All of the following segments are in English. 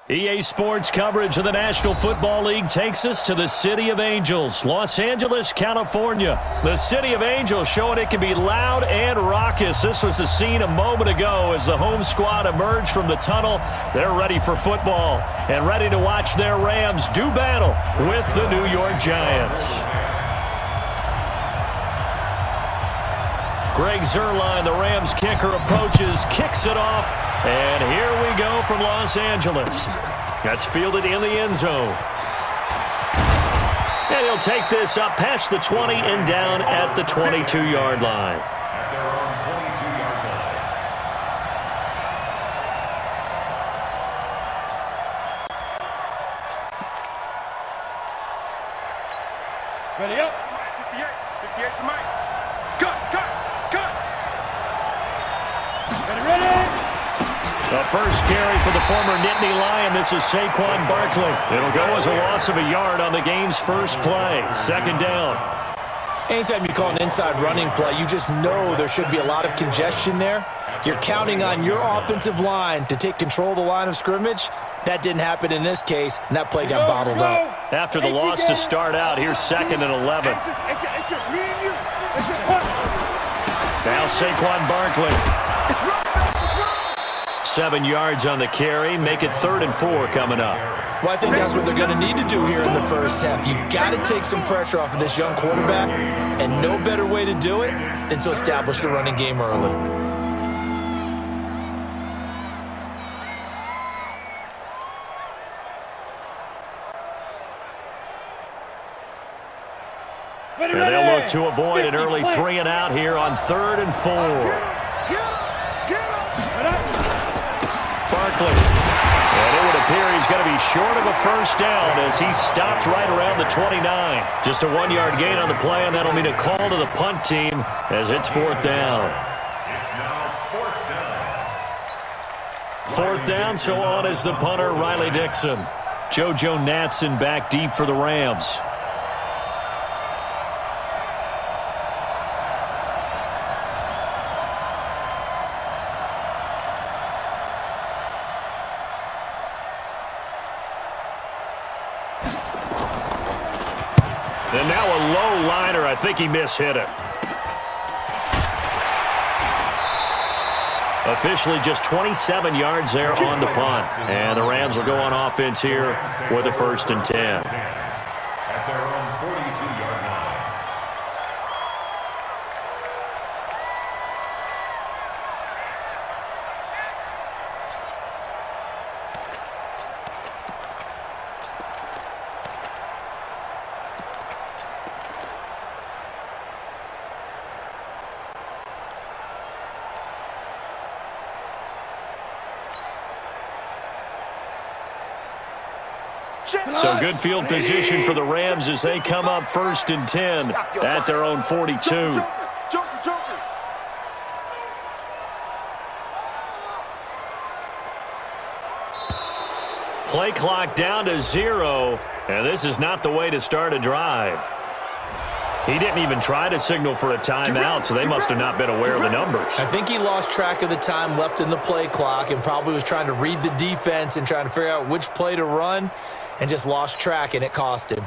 EA Sports coverage of the National Football League takes us to the City of Angels, Los Angeles, California. The City of Angels showing it can be loud and raucous. This was the scene a moment ago as the home squad emerged from the tunnel. They're ready for football and ready to watch their Rams do battle with the New York Giants. Greg Zuerlein, the Rams kicker, approaches, kicks it off, and here we go from Los Angeles. That's fielded in the end zone. And he'll take this up past the 20 and down at the 22-yard line. Ready up. 58 to Mike. Cut. The first carry for the former Nittany Lion. This is Saquon Barkley. It'll go as a loss of a yard on the game's first play. Second down. Anytime you call an inside running play, you just know there should be a lot of congestion there. You're counting on your offensive line to take control of the line of scrimmage. That didn't happen in this case, and that play got bottled up. After the loss to start out, here's 2nd and 11. It's just me and you. Now Saquon Barkley. 7 yards on the carry. Make it 3rd and 4 coming up. Well, I think that's what they're going to need to do here in the first half. You've got to take some pressure off of this young quarterback, and no better way to do it than to establish the running game early. And they'll look to avoid an early 3 and out here on 3rd and 4. Barkley. And it would appear he's going to be short of a first down as he stopped right around the 29. Just a 1-yard gain on the play, and that'll mean a call to the punt team as it's 4th down. It's now 4th down. 4th down, so on is the punter, Riley Dixon. JoJo Natson back deep for the Rams. And now a low liner. I think he mishit it. Officially just 27 yards there on the punt. And the Rams will go on offense here with a 1st and 10. At their own 42-yard line. So good field position for the Rams as they come up 1st and 10 at their own 42. Play clock down to 0, and this is not the way to start a drive. He didn't even try to signal for a timeout, so they must have not been aware of the numbers. I think he lost track of the time left in the play clock and probably was trying to read the defense and trying to figure out which play to run and just lost track, and it cost him.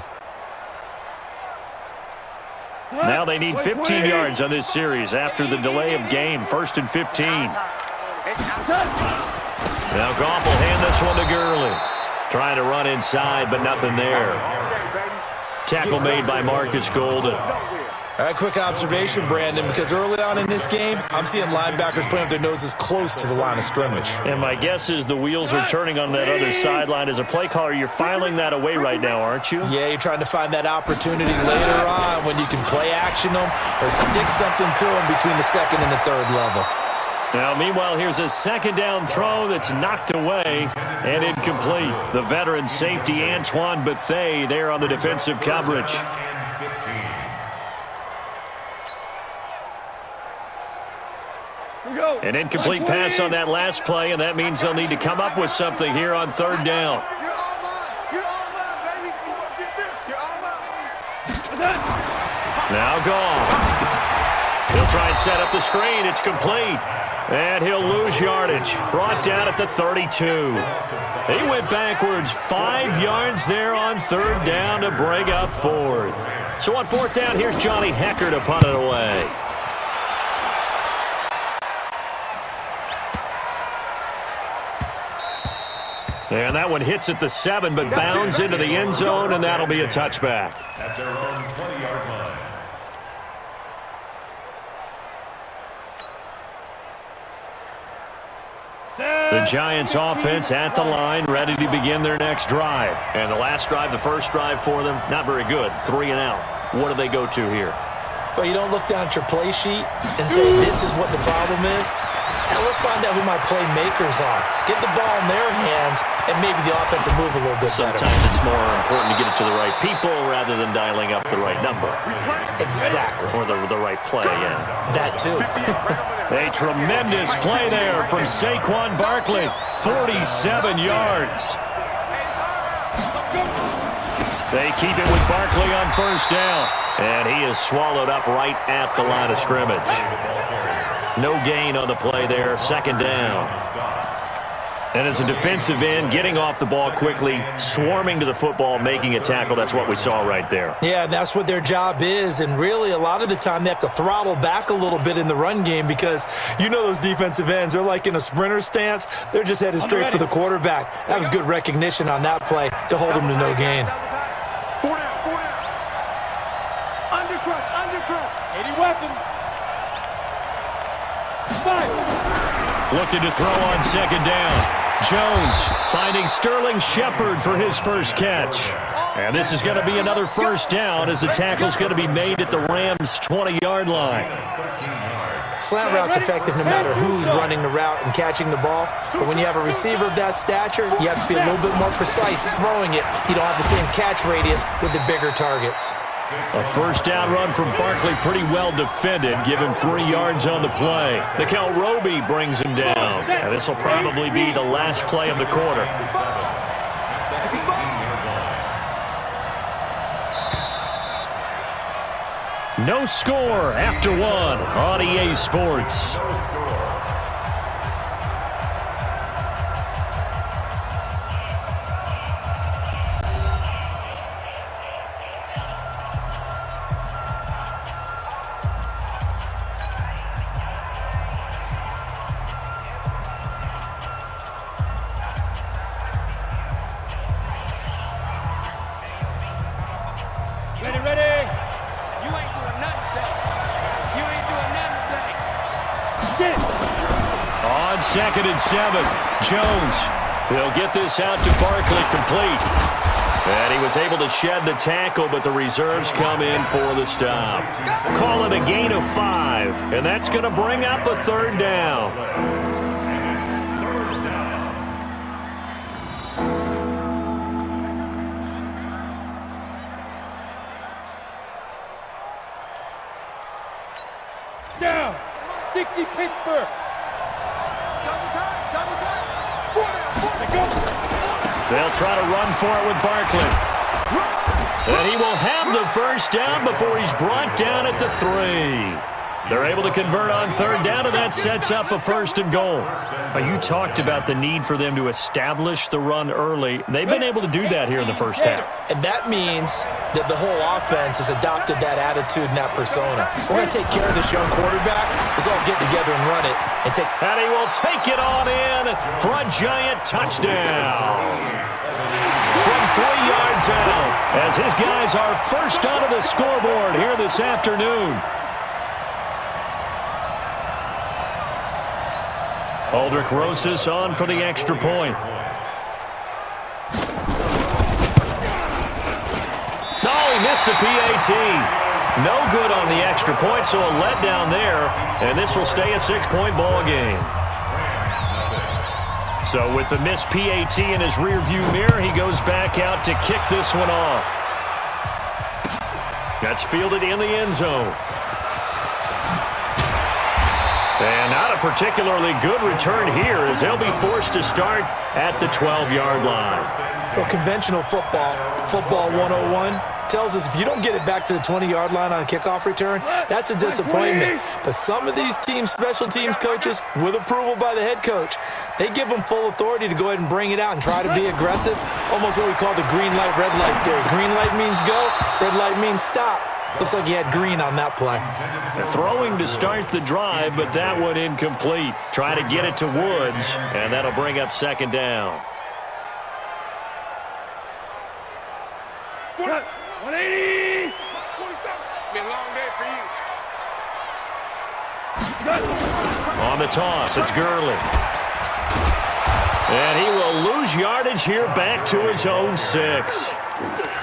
Now they need 15 yards on this series after the delay of game. 1st and 15. Now Goff will hand this one to Gurley. Trying to run inside, but nothing there. Tackle made by Marcus Golden. All right, quick observation, Brandon, because early on in this game, I'm seeing linebackers playing with their noses close to the line of scrimmage. And my guess is the wheels are turning on that other sideline. As a play caller, you're filing that away right now, aren't you? Yeah, you're trying to find that opportunity later on when you can play action them or stick something to them between the 2nd and the 3rd level. Now, meanwhile, here's a 2nd down throw that's knocked away and incomplete. The veteran safety, Antoine Bethea, there on the defensive coverage. An incomplete pass on that last play, and that means they'll need to come up with something here on 3rd down. Now Goff. He'll try and set up the screen. It's complete. And he'll lose yardage. Brought down at the 32. He went backwards 5 yards there on third down to bring up fourth. So on fourth down, here's Johnny Hecker to punt it away. And that one hits at the 7, but bounds into the end zone, and that'll be a touchback. At their own 20-yard line. The Giants offense at the line, ready to begin their next drive. And the last drive, the first drive for them, not very good. 3 and out. What do they go to here? Well, you don't look down at your play sheet and say this is what the problem is. Now let's find out who my playmakers are. Get the ball in their hands, and maybe the offense will move a little bit better. Sometimes it's more important to get it to the right people rather than dialing up the right number. Exactly. Or the right play, yeah. That too. A tremendous play there from Saquon Barkley. 47 yards. They keep it with Barkley on first down. And he is swallowed up right at the line of scrimmage. No gain on the play there. Second down. And as a defensive end, getting off the ball quickly, swarming to the football, making a tackle, that's what we saw right there. Yeah, that's what their job is. And really, a lot of the time, they have to throttle back a little bit in the run game because you know those defensive ends, they're like in a sprinter stance. They're just headed straight for the quarterback. That was good recognition on that play to hold them to no gain. 4 down. Undercrush. 80 weapons. 5. Looking to throw on second down. Jones finding Sterling Shepard for his first catch. And this is going to be another first down as the tackle's going to be made at the Rams' 20-yard line. Slant route's effective no matter who's running the route and catching the ball. But when you have a receiver of that stature, you have to be a little bit more precise throwing it. You don't have the same catch radius with the bigger targets. A first down run from Barkley, pretty well defended. Give him 3 yards on the play. Nickel Roby brings him down. And this will probably be the last play of the quarter. No score after 1 on EA Sports. Ready. You ain't doing nothing today. You ain't doing nothing today. Get it. On 2nd and 7, Jones. He'll get this out to Barkley, complete. And he was able to shed the tackle, but the reserves come in for the stop. Call it a gain of 5, and that's going to bring up a third down. Down. 60 Pittsburgh. They'll try to run for it with Barkley. And he will have the first down before he's brought down at the 3. They're able to convert on third down, and that sets up a 1st and goal. Now, you talked about the need for them to establish the run early. They've been able to do that here in the first half. And that means that the whole offense has adopted that attitude and that persona. We're going to take care of this young quarterback. Let's all get together and run it. And he will take it on in for a giant touchdown. From 3 yards out, as his guys are first onto the scoreboard here this afternoon. Aldrich Rosas on for the extra point. No, he missed the PAT. No good on the extra point, so a letdown there. And this will stay a 6-point ball game. So with the missed PAT in his rearview mirror, he goes back out to kick this one off. That's fielded in the end zone. And out of a particularly good return here as they'll be forced to start at the 12-yard line. Well, conventional football 101, tells us if you don't get it back to the 20-yard line on a kickoff return, that's a disappointment. But some of these teams, special teams coaches, with approval by the head coach, they give them full authority to go ahead and bring it out and try to be aggressive, almost what we call the green light, red light theory. Green light means go, red light means stop. Looks like he had green on that play. Throwing to start the drive, but that one incomplete. Try to get it to Woods, and that'll bring up second down. 180. 47. It's been a long day for you. On the toss, it's Gurley. And he will lose yardage here back to his own 6.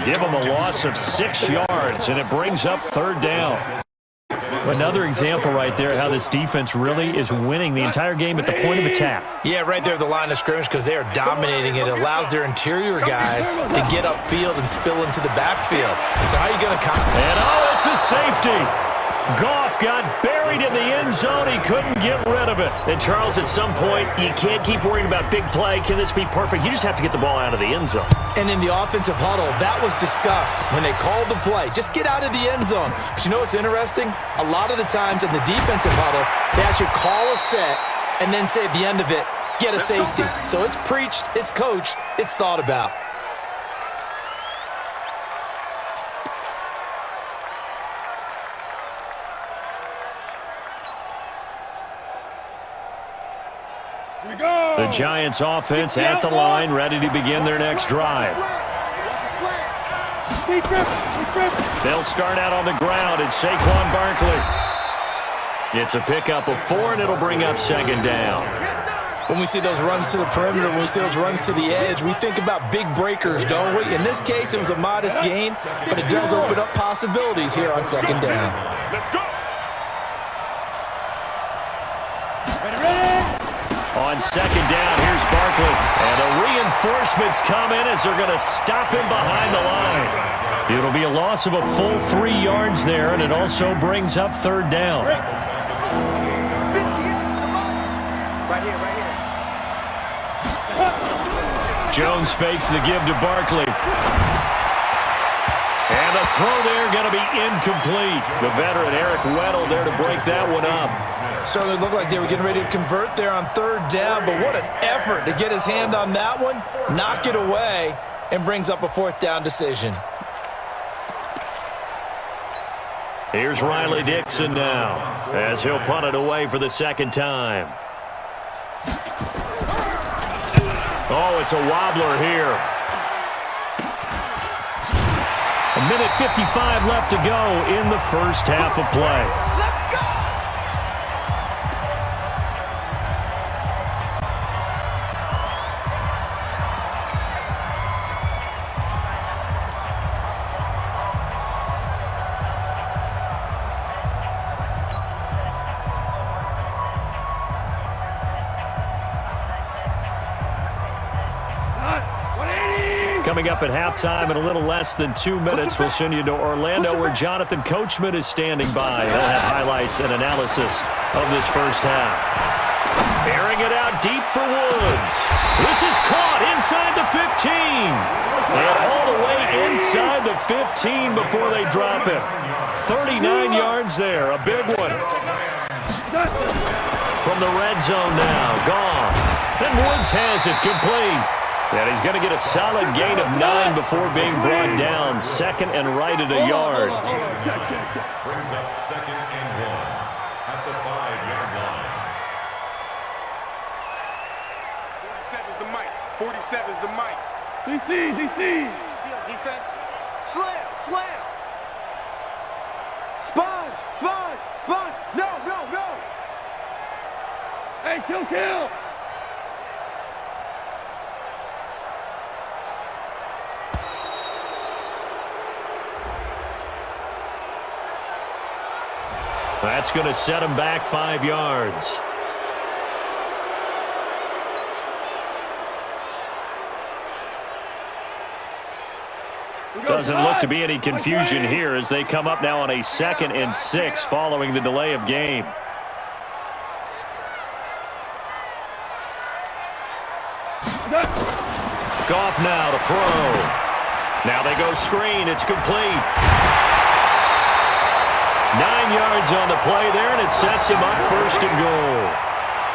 Give him a loss of 6 yards, and it brings up third down. Another example right there how this defense really is winning the entire game at the point of attack. Yeah, right there at the line of scrimmage because they are dominating it. It allows their interior guys to get upfield and spill into the backfield. So how are you going to And it's a safety. Goff got buried in the end zone. He couldn't get rid of it. And, Charles, at some point, you can't keep worrying about big play. Can this be perfect? You just have to get the ball out of the end zone. And in the offensive huddle, that was discussed when they called the play. Just get out of the end zone. But you know what's interesting? A lot of the times in the defensive huddle, they actually call a set and then say at the end of it, get a safety. So it's preached, it's coached, it's thought about. The Giants offense at the line, ready to begin their next drive. They'll start out on the ground. It's Saquon Barkley. It's a pickup of 4, and it'll bring up second down. When we see those runs to the perimeter, when we see those runs to the edge, we think about big breakers, don't we? In this case, it was a modest gain, but it does open up possibilities here on second down. Let's go. On second down, here's Barkley. And the reinforcements come in as they're going to stop him behind the line. It'll be a loss of a full 3 yards there, and it also brings up third down. Right here. Jones fakes the give to Barkley. And the throw there going to be incomplete. The veteran Eric Weddle there to break that one up. Certainly looked like they were getting ready to convert there on third down, but what an effort to get his hand on that one, knock it away, and brings up a fourth down decision. Here's Riley Dixon now as he'll punt it away for the second time. Oh, it's a wobbler here. A minute 55 left to go in the first half of play. Coming up at halftime in a little less than 2 minutes, we'll send you to Orlando where Jonathan Coachman is standing by. He'll have highlights and analysis of this first half. Airing it out deep for Woods. This is caught inside the 15. And all the way inside the 15 before they drop it. 39 yards there, a big one. From the red zone now, gone. And Woods has it complete. And he's going to get a solid gain of 9 before being brought down. Second and right at a yard. Brings up second and 1 at the 5-yard line. 47 is the mic. 47 is the mic. DC. Defense. Slam. Sponge. No. Hey, kill. That's going to set him back 5 yards. Doesn't look to be any confusion here as they come up now on a 2nd and 6 following the delay of game. Goff now to throw. Now they go screen. It's complete. 9 yards on the play there, and it sets him up first and goal.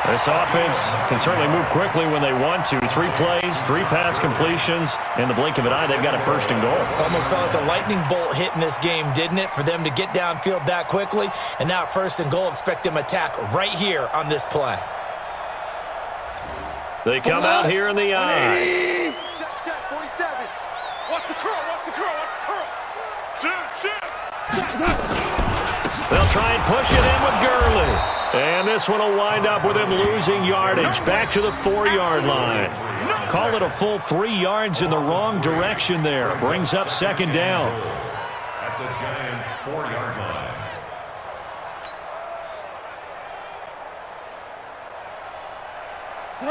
This offense can certainly move quickly when they want to. 3 plays, 3 pass completions. In the blink of an eye, they've got a first and goal. Almost felt like a lightning bolt hit in this game, didn't it? For them to get downfield that quickly. And now first and goal, expect them to attack right here on this play. They come out here in the eye. Check, 47. Watch the curl, watch the curl, watch the curl. Shit. They'll try and push it in with Gurley. And this one will wind up with him losing yardage back to the 4-yard line. Call it a full 3 yards in the wrong direction there. Brings up second down. At the Giants' 4-yard line.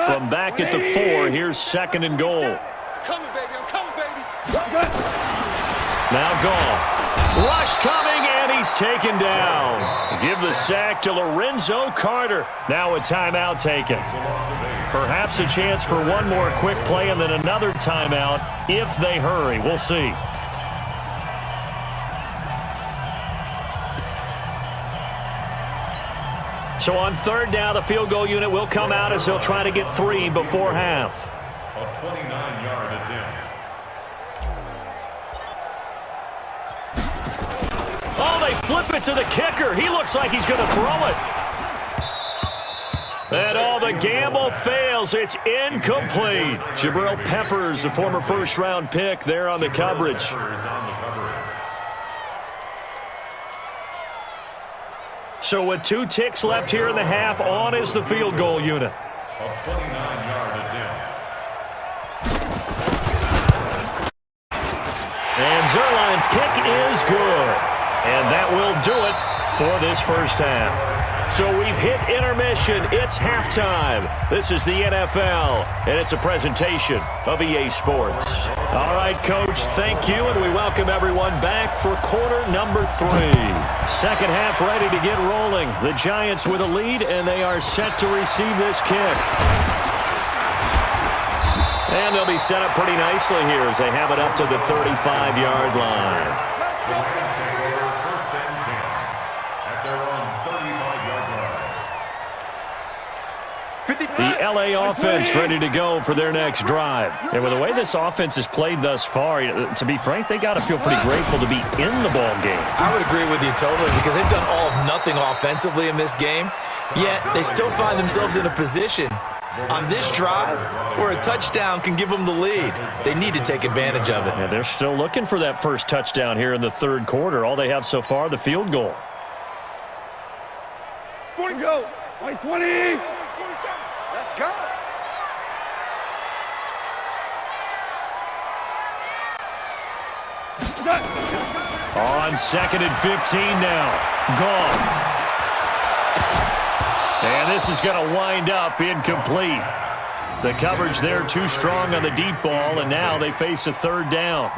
From back at the 4, here's second and goal. I'm coming, baby. Now Goff. Rush coming, and he's taken down. Give the sack to Lorenzo Carter. Now a timeout taken. Perhaps a chance for one more quick play and then another timeout if they hurry. We'll see. So on third down, the field goal unit will come out as they'll try to get 3 before half. A 29-yard attempt. Oh, they flip it to the kicker. He looks like he's going to throw it. And the gamble fails. It's incomplete. Jabril Peppers, the former first-round pick, there on the coverage. So with 2 ticks left here in the half, on is the field goal unit. A 29-yard attempt. And Zerline's kick is good. And that will do it for this first half. So we've hit intermission. It's halftime. This is the NFL, and it's a presentation of EA Sports. All right, Coach, thank you, and we welcome everyone back for quarter number 3. Second half ready to get rolling. The Giants with a lead, and they are set to receive this kick. And they'll be set up pretty nicely here as they have it up to the 35-yard line. The LA offense ready to go for their next drive. And with the way this offense has played thus far, to be frank, they got to feel pretty grateful to be in the ball game. I would agree with you totally because they've done all of nothing offensively in this game, yet they still find themselves in a position on this drive where a touchdown can give them the lead. They need to take advantage of it. And they're still looking for that first touchdown here in the third quarter. All they have so far, the field goal. 40 go. 20. Let's go. On 2nd and 15 now. Goff. And this is going to wind up incomplete. The coverage there too strong on the deep ball, and now they face a third down.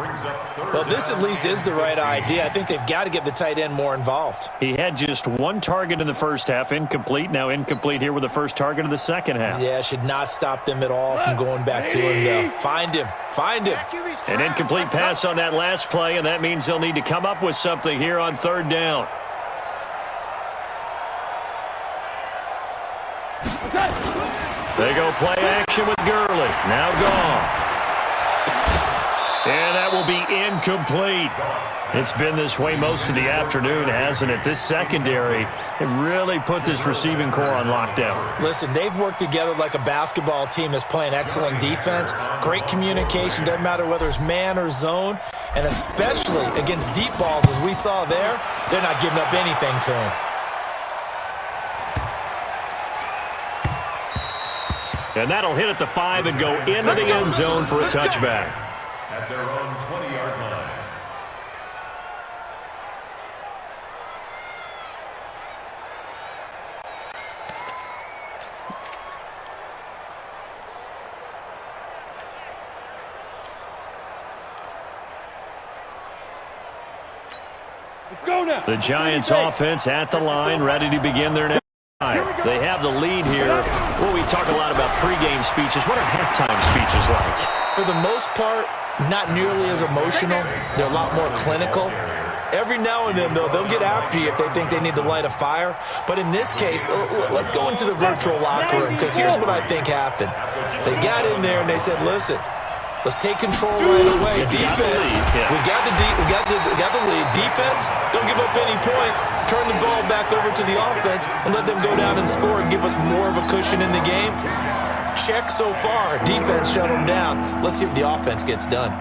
Well, this at least is the right idea. I think they've got to get the tight end more involved. He had just 1 target in the first half, incomplete. Now incomplete here with the first target of the second half. Yeah, should not stop them at all from going back to him, though. Find him. An incomplete pass on that last play, and that means they'll need to come up with something here on third down. They go play action with Gurley. Now Goff. And that will be incomplete. It's been this way most of the afternoon, hasn't it? This secondary really put this receiving core on lockdown. Listen, they've worked together like a basketball team that's playing excellent defense. Great communication, doesn't matter whether it's man or zone. And especially against deep balls, as we saw there, they're not giving up anything to him. And that'll hit at the 5 and go into the end zone for a touchback. At their own 20-yard line. Let's go now. The Giants offense at the line, ready to begin their next drive. They have have the lead here. Well, we talk a lot about pregame speeches. What are halftime speeches like? For the most part, not nearly as emotional. They're a lot more clinical. Every now and then, though, they'll get after you if they think they need to light a fire. But in this case, let's go into the virtual locker room, because here's what I think happened. They got in there and they said, listen, let's take control right away. Defense, we got the lead. Defense, don't give up any points. Turn the ball back over to the offense and let them go down and score and give us more of a cushion in the game. Check so far. Defense shut them down. Let's see if the offense gets done.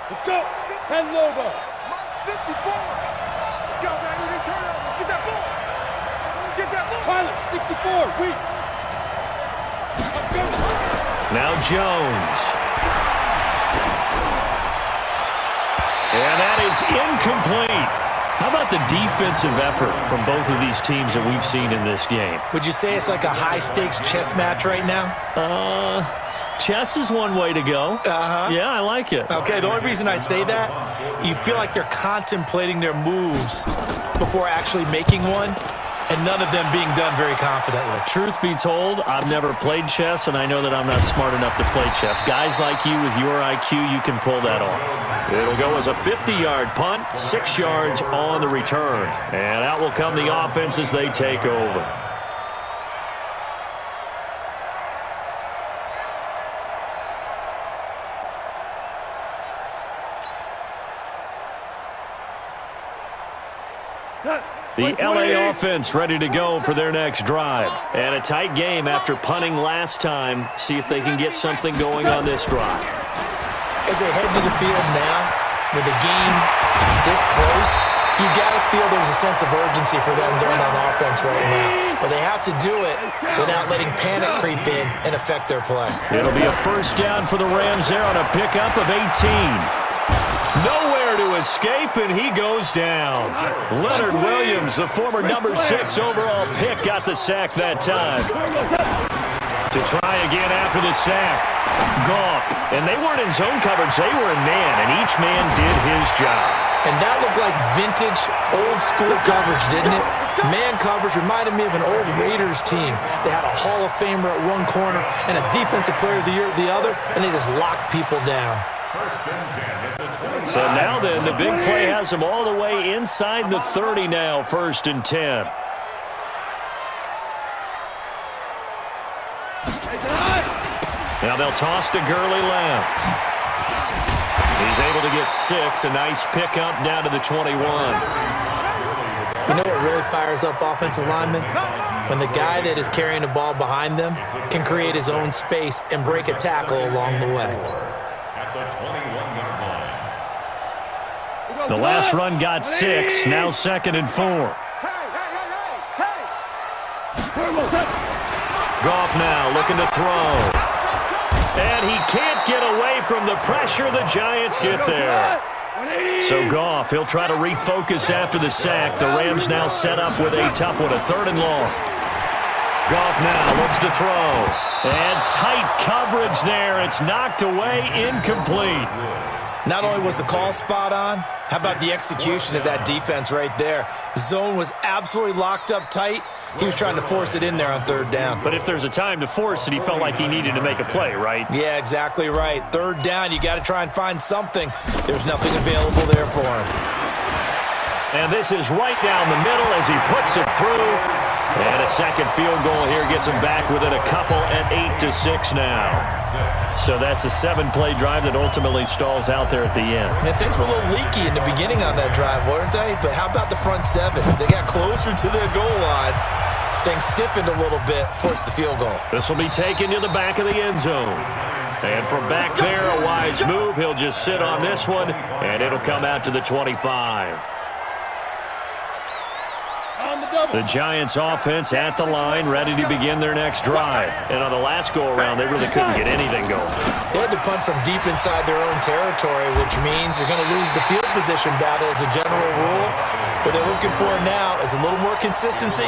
Let's go. 10 Lobo. 54. Let's go, man. We didn't turn it over. Get that ball. Get that ball. Pilot, 64. Weak. Now Jones. And that is incomplete. How about the defensive effort from both of these teams that we've seen in this game? Would you say it's like a high-stakes chess match right now? Chess is one way to go. Yeah, I like it. Okay, the only reason I say that, you feel like they're contemplating their moves before actually making one, and none of them being done very confidently. Truth be told, I've never played chess, and I know that I'm not smart enough to play chess. Guys like you with your IQ, you can pull that off. It'll go as a 50-yard punt, 6 yards on the return. And out will come the offense as they take over. The LA offense ready to go for their next drive. And a tight game after punting last time. See if they can get something going on this drive. As they head to the field now, with the game this close, you got to feel there's a sense of urgency for them going on offense right now. But they have to do it without letting panic creep in and affect their play. It'll be a first down for the Rams there on a pickup of 18. Nowhere to escape, and he goes down. Leonard Williams, the former number 6 overall pick, got the sack that time. To try again after the sack. Goff. And they weren't in zone coverage. They were in man, and each man did his job. And that looked like vintage, old-school coverage, didn't it? Man coverage reminded me of an old Raiders team. They had a Hall of Famer at one corner and a Defensive Player of the Year at the other, and they just locked people down. So now then, the big play has them all the way inside the 30 now, 1st and 10. Now they'll toss to Gurley left. He's able to get 6, a nice pickup down to the 21. You know what really fires up offensive linemen? When the guy that is carrying the ball behind them can create his own space and break a tackle along the way. The last run got 6, now 2nd and 4. Goff now looking to throw. And he can't get away from the pressure. The Giants get there. So Goff, he'll try to refocus after the sack. The Rams now set up with a tough one, a 3rd and long. Goff now looks to throw. And tight coverage there. It's knocked away, incomplete. Not only was the call spot on, how about the execution of that defense right there? The zone was absolutely locked up tight. He was trying to force it in there on 3rd down. But if there's a time to force it, he felt like he needed to make a play, right? Yeah, exactly right. 3rd down, you got to try and find something. There's nothing available there for him. And this is right down the middle as he puts it through. And a second field goal here gets him back within a couple at 8-6 now. So that's a 7-play drive that ultimately stalls out there at the end. And things were a little leaky in the beginning on that drive, weren't they? But how about the front 7? As they got closer to the goal line, things stiffened a little bit, forced the field goal. This will be taken to the back of the end zone. And from back there, a wise move. He'll just sit on this one, and it'll come out to the 25. on the double. The Giants offense at the line, ready to begin their next drive. And on the last go-around, they really couldn't get anything going. They had to punt from deep inside their own territory, which means they're going to lose the field position battle as a general rule. What they're looking for now is a little more consistency,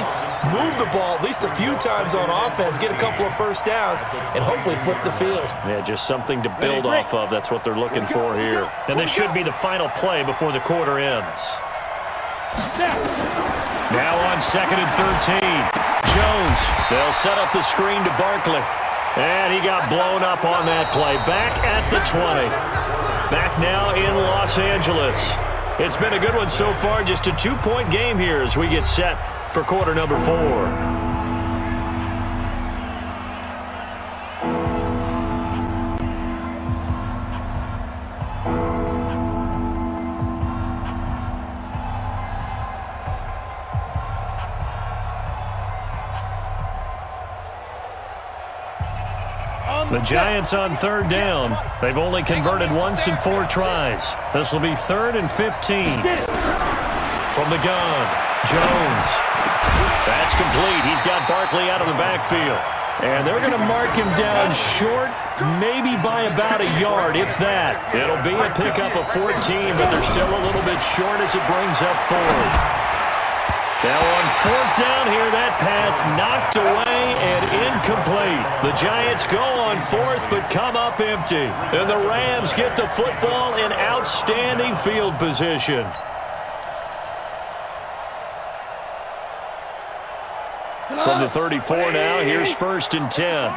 move the ball at least a few times on offense, get a couple of first downs, and hopefully flip the field. Yeah, just something to build off of. That's what they're looking for here. And this should be the final play before the quarter ends. Now on 2nd and 13. Jones, they'll set up the screen to Barkley. And he got blown up on that play. Back at the 20. Back now in Los Angeles. It's been a good one so far. Just a 2-point game here as we get set for quarter number 4. The Giants on 3rd down. They've only converted once in 4 tries. This will be 3rd and 15. From the gun, Jones. That's complete. He's got Barkley out of the backfield. And they're going to mark him down short, maybe by about a yard, if that. It'll be a pickup of 14, but they're still a little bit short as it brings up 4th. Now on 4th down here, that pass knocked away and incomplete. The Giants go on 4th but come up empty. And the Rams get the football in outstanding field position. From the 34 now, here's 1st and 10.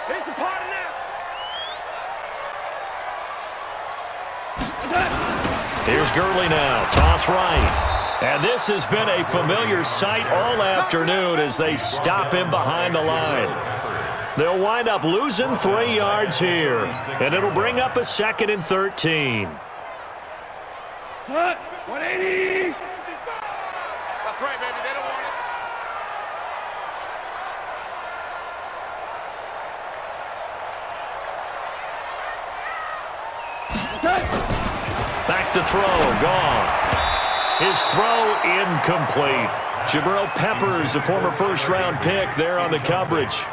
Here's the party now. Here's Gurley now. Toss right. And this has been a familiar sight all afternoon as they stop him behind the line. They'll wind up losing 3 yards here. And it'll bring up a 2nd and 13. 180. That's right, baby. They don't want it. Back to throw. Goff. His throw incomplete. Jabril Peppers, a former first-round pick, there on the coverage.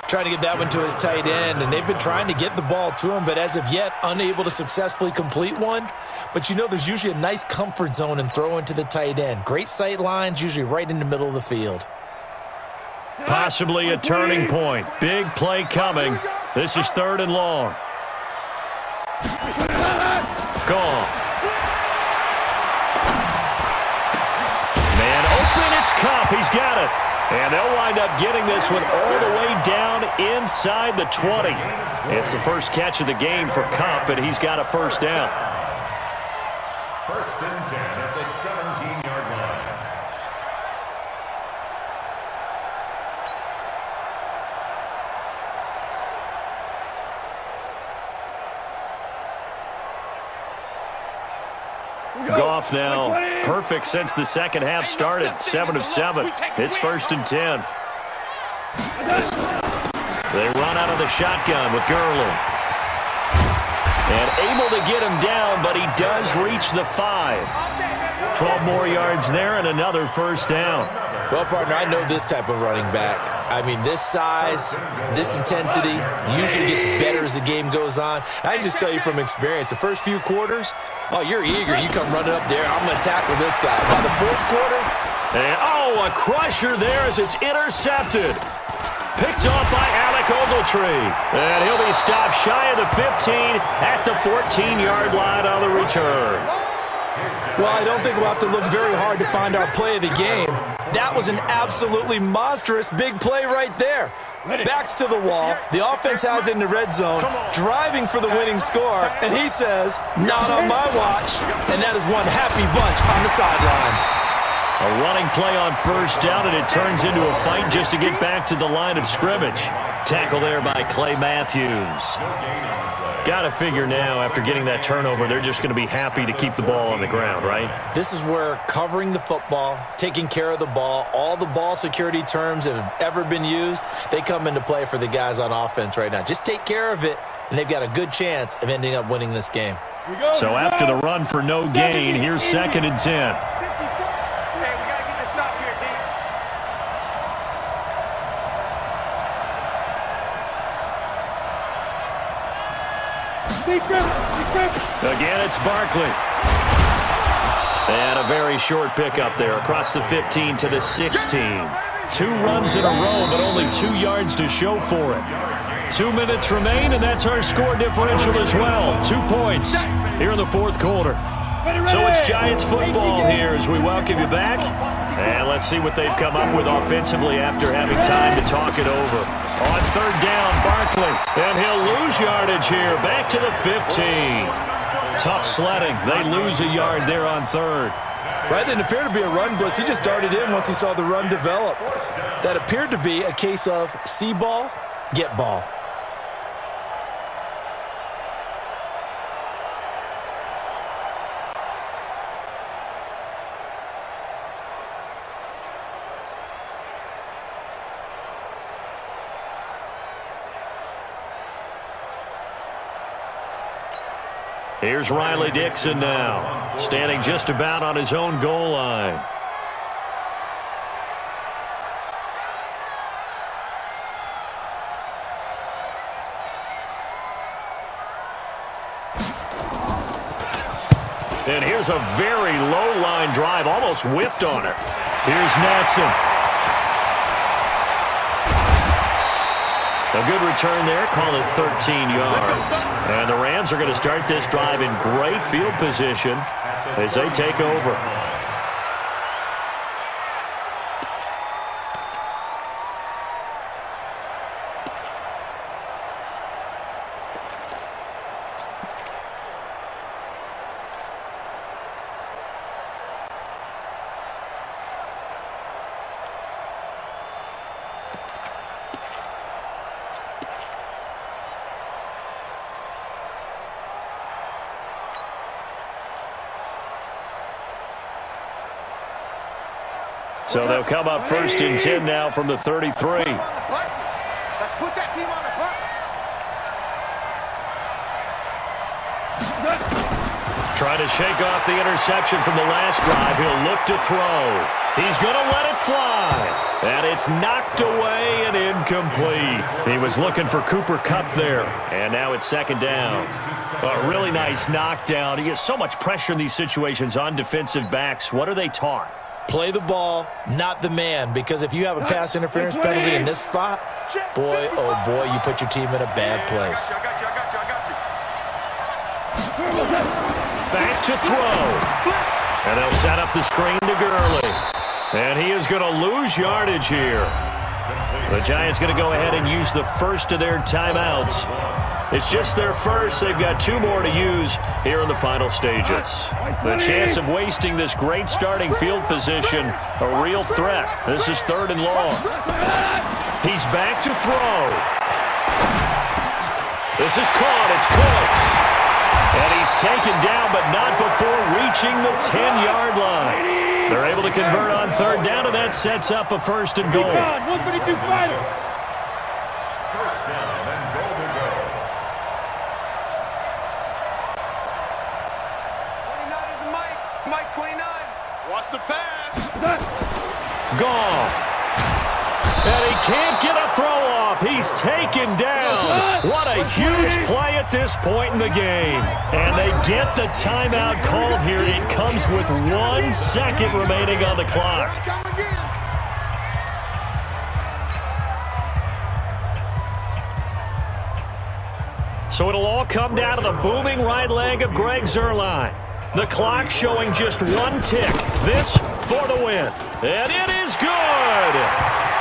Trying to get that one to his tight end, and they've been trying to get the ball to him, but as of yet, unable to successfully complete one. But you know there's usually a nice comfort zone in throwing to the tight end. Great sight lines, usually right in the middle of the field. Possibly a turning point. Big play coming. This is 3rd and long. Gone. Cup, he's got it. And they'll wind up getting this one all the way down inside the 20. It's the first catch of the game for Cup, and he's got a first down. 1st and 10 at the 17-yard line. Goff now perfect since the second half started. 7 of 7. It's 1st and 10. They run out of the shotgun with Gurley. And able to get him down, but he does reach the 5. 12 more yards there and another first down. Well, partner, I know this type of running back. I mean, this size, this intensity usually gets better as the game goes on. I can just tell you from experience, the first few quarters, oh, you're eager. You come running up there, I'm going to tackle this guy. By the 4th quarter, and a crusher there as it's intercepted. Picked off by Alec Ogletree. And he'll be stopped shy of the 15 at the 14-yard line on the return. Well, I don't think we'll have to look very hard to find our play of the game. That was an absolutely monstrous big play right there. Backs to the wall. The offense has it in the red zone, driving for the winning score. And he says, not on my watch. And that is one happy bunch on the sidelines. A running play on first down, and it turns into a fight just to get back to the line of scrimmage. Tackle there by Clay Matthews. Got to figure now, after getting that turnover, they're just going to be happy to keep the ball on the ground, right? This is where covering the football, taking care of the ball, all the ball security terms that have ever been used, they come into play for the guys on offense right now. Just take care of it, and they've got a good chance of ending up winning this game. So after the run for no gain, here's 2nd and 10. Hey, we got to get this stop here. Again, it's Barkley. And a very short pickup there across the 15 to the 16. 2 runs in a row, but only 2 yards to show for it. 2 minutes remain, and that's our score differential as well. 2 points here in the fourth quarter. So it's Giants football here as we welcome you back. And let's see what they've come up with offensively after having time to talk it over. On third down, Barkley. And he'll lose yardage here. Back to the 15. Tough sledding. They lose a yard there on third. That didn't appear to be a run blitz. He just darted in once he saw the run develop. That appeared to be a case of see ball, get ball. Here's Riley Dixon now, standing just about on his own goal line. And here's a very low line drive, almost whiffed on it. Here's Natson. A good return there, call it 13 yards. And the Rams are going to start this drive in great field position as they take over. So they'll come up first and 10 now from the 33. Let's put that team on the bus. Try to shake off the interception from the last drive. He'll look to throw. He's going to let it fly. And it's knocked away and incomplete. He was looking for Cooper Kupp there. And now it's second down. A really nice knockdown. He gets so much pressure in these situations on defensive backs. What are they taught? Play the ball, not the man, because if you have a pass interference penalty in this spot, boy, oh boy, you put your team in a bad place. I got you. Back to throw. And they'll set up the screen to Gurley. And he is going to lose yardage here. The Giants going to go ahead and use the first of their timeouts. It's just their first. They've got 2 more to use here in the final stages. The chance of wasting this great starting field position, a real threat. This is 3rd and long. He's back to throw. This is caught. It's close. And he's taken down, but not before reaching the 10-yard line. They're able to convert on 3rd down, and that sets up a 1st and goal. 132 fighter. First down and goal to go. 29 is Mike. Mike 29. Watch the pass. Goff. And he can't get a throw off. He's taken down. What a huge play at this point in the game. And they get the timeout called here. It comes with 1 second remaining on the clock. Come again. So it'll all come down to the booming right leg of Greg Zuerlein. The clock showing just 1 tick. This for the win. And it is good.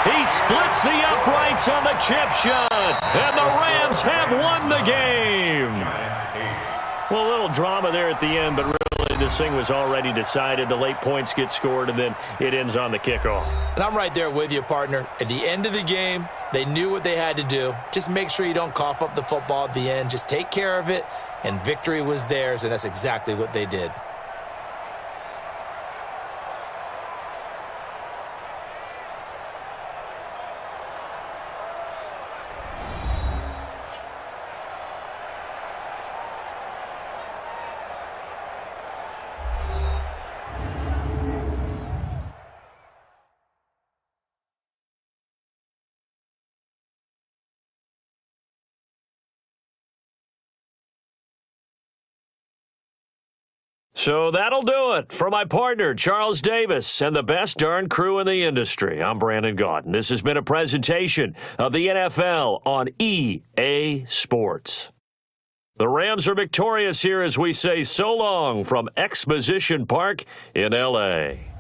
He splits the uprights on the chip shot. And the Rams have won the game. Well, a little drama there at the end, but really this thing was already decided. The late points get scored, and then it ends on the kickoff. And I'm right there with you, partner. At the end of the game, they knew what they had to do. Just make sure you don't cough up the football at the end. Just take care of it, and victory was theirs, and that's exactly what they did. So that'll do it for my partner, Charles Davis, and the best darn crew in the industry. I'm Brandon Gaudin. This has been a presentation of the NFL on EA Sports. The Rams are victorious here as we say so long from Exposition Park in L.A.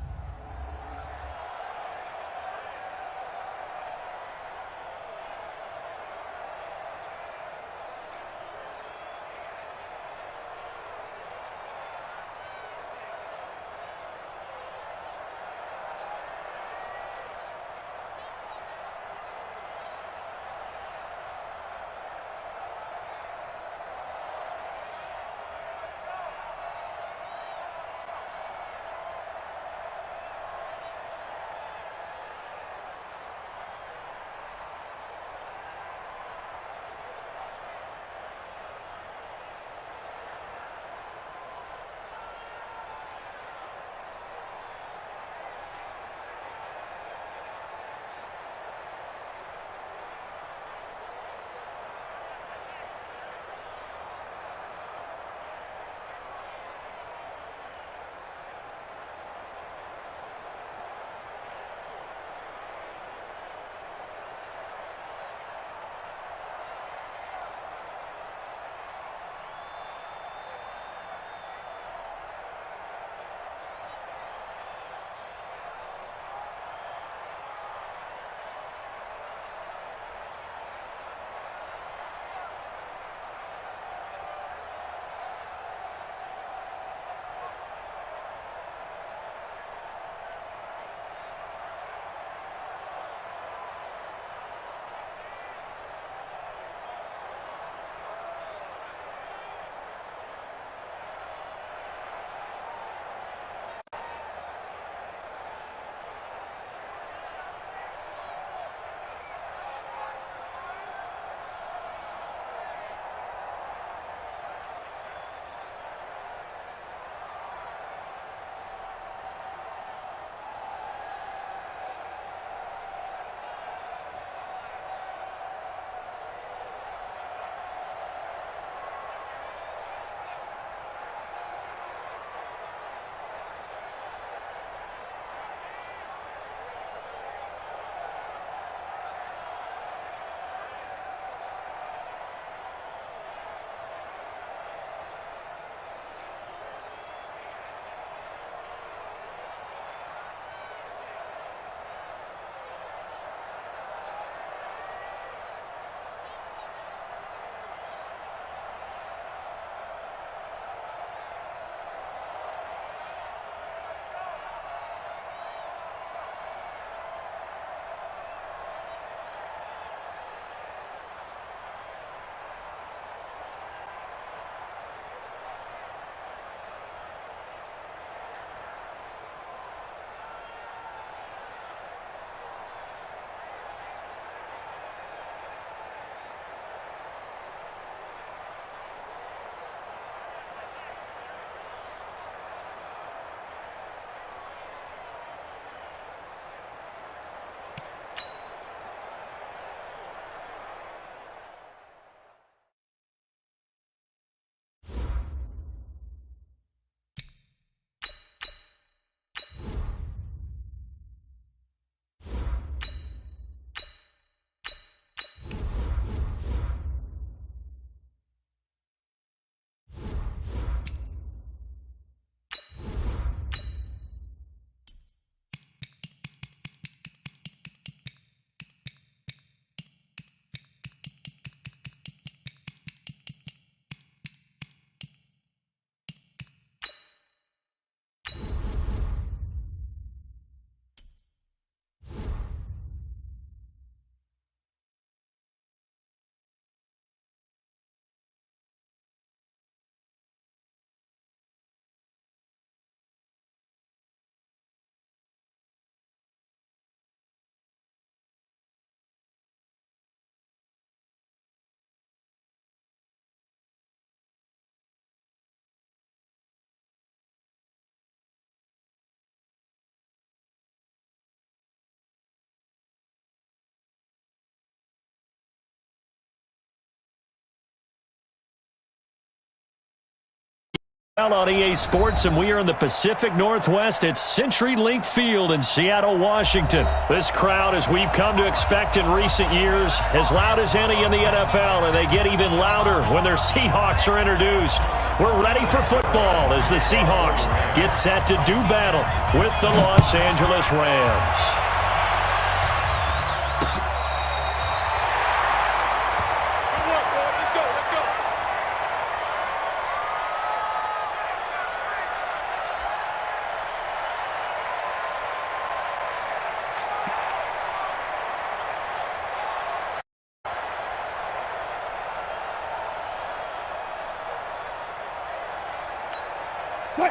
On EA Sports, and we are in the Pacific Northwest at CenturyLink Field in Seattle, Washington. This crowd, as we've come to expect in recent years, as loud as any in the NFL, and they get even louder when their Seahawks are introduced. We're ready for football as the Seahawks get set to do battle with the Los Angeles Rams.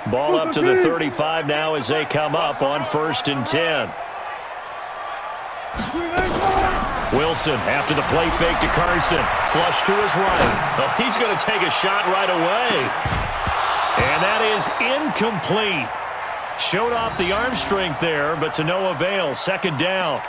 Ball up to the 35 now as they come up on 1st and 10. Wilson after the play fake to Carson. Flush to his right. Oh, he's going to take a shot right away. And that is incomplete. Showed off the arm strength there, but to no avail. 2nd down.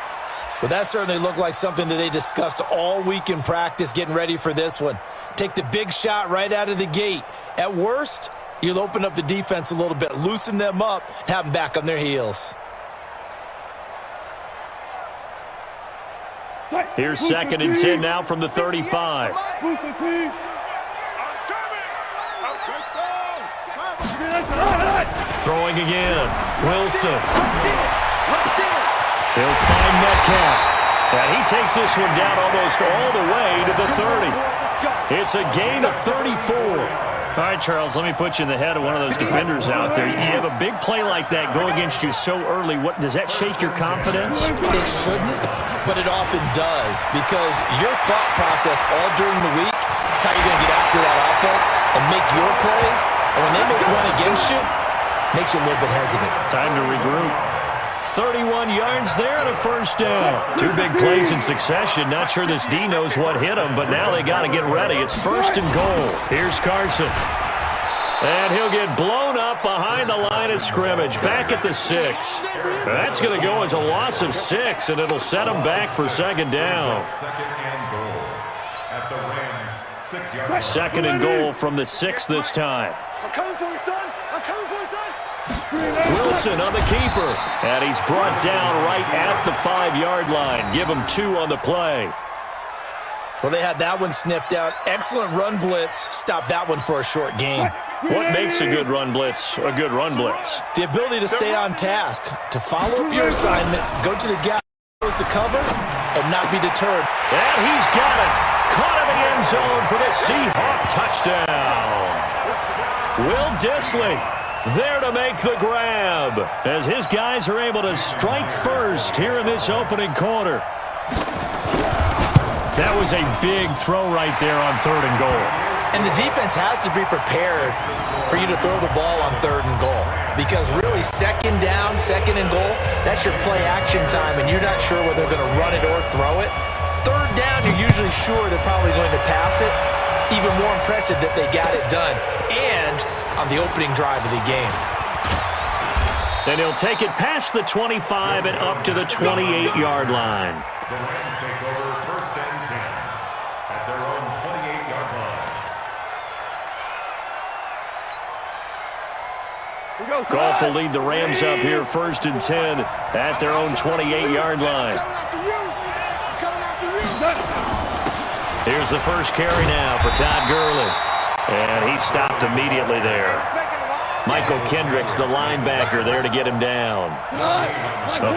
Well, that certainly looked like something that they discussed all week in practice getting ready for this one. Take the big shot right out of the gate. At worst, you'll open up the defense a little bit, loosen them up, have them back on their heels. Here's 2nd and 10 now from the 35. Throwing again. Wilson. He'll find Metcalf. And he takes this one down almost all the way to the 30. It's a gain of 34. All right, Charles, let me put you in the head of one of those defenders out there. You have a big play like that go against you so early. What does that shake your confidence? It shouldn't, but it often does, because your thought process all during the week is how you're going to get after that offense and make your plays. And when they make one against you, it makes you a little bit hesitant. Time to regroup. 31 yards there and a 1st down. 2 big plays in succession. Not sure this D knows what hit him, but now they got to get ready. It's 1st and goal. Here's Carson. And he'll get blown up behind the line of scrimmage. Back at the 6. That's going to go as a loss of 6, and it'll set him back for 2nd down. 2nd and goal from the 6 this time. I'm coming for you, son. I'm coming for you, son. Wilson on the keeper, and he's brought down right at the 5-yard line. Give him 2 on the play. Well, they had that one sniffed out. Excellent run blitz. Stop that one for a short gain. What makes a good run blitz a good run blitz? The ability to stay on task, to follow up your assignment, go to the gap to cover, and not be deterred. And he's got it. Caught in the end zone for the Seahawk touchdown. Will Dissly there to make the grab as his guys are able to strike first here in this opening quarter. That was a big throw right there on 3rd and goal. And the defense has to be prepared for you to throw the ball on 3rd and goal, because really 2nd down, 2nd and goal, that's your play action time, and you're not sure whether they're going to run it or throw it. 3rd down, you're usually sure they're probably going to pass it. Even more impressive that they got it done, and on the opening drive of the game. And he'll take it past the 25 and up to the 28-yard line. The Rams take over 1st and 10 at their own 28-yard line. Goff will lead the Rams up here 1st and 10 at their own 28-yard line. Here's the first carry now for Todd Gurley. And he stopped immediately there. Michael Kendricks, the linebacker, there to get him down.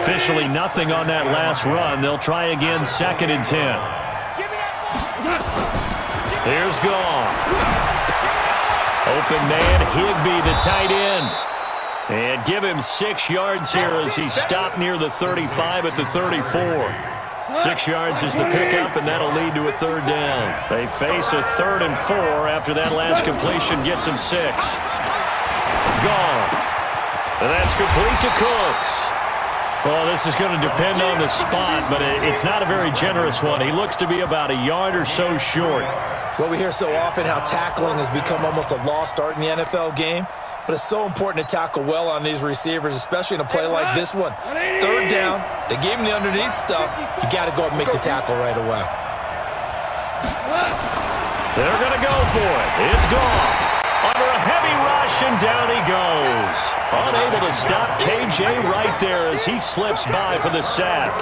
Officially nothing on that last run. They'll try again 2nd and 10. Here's Goff. Open man, Higbee, the tight end. And give him 6 yards here as he stopped near the 35 at the 34. 6 yards is the pickup, and that'll lead to a 3rd down. They face a 3rd and 4 after that last completion gets him 6. Goff. And that's complete to Cooks. Well, this is going to depend on the spot, but it's not a very generous one. He looks to be about a yard or so short. Well, we hear so often how tackling has become almost a lost art in the NFL game. But it's so important to tackle well on these receivers, especially in a play like this one. 3rd down, they gave him the underneath stuff. You got to go up and make the tackle right away. They're going to go for it. It's Goff under a heavy rush. rush, and down he goes. Unable to stop KJ right there as he slips by for the sack.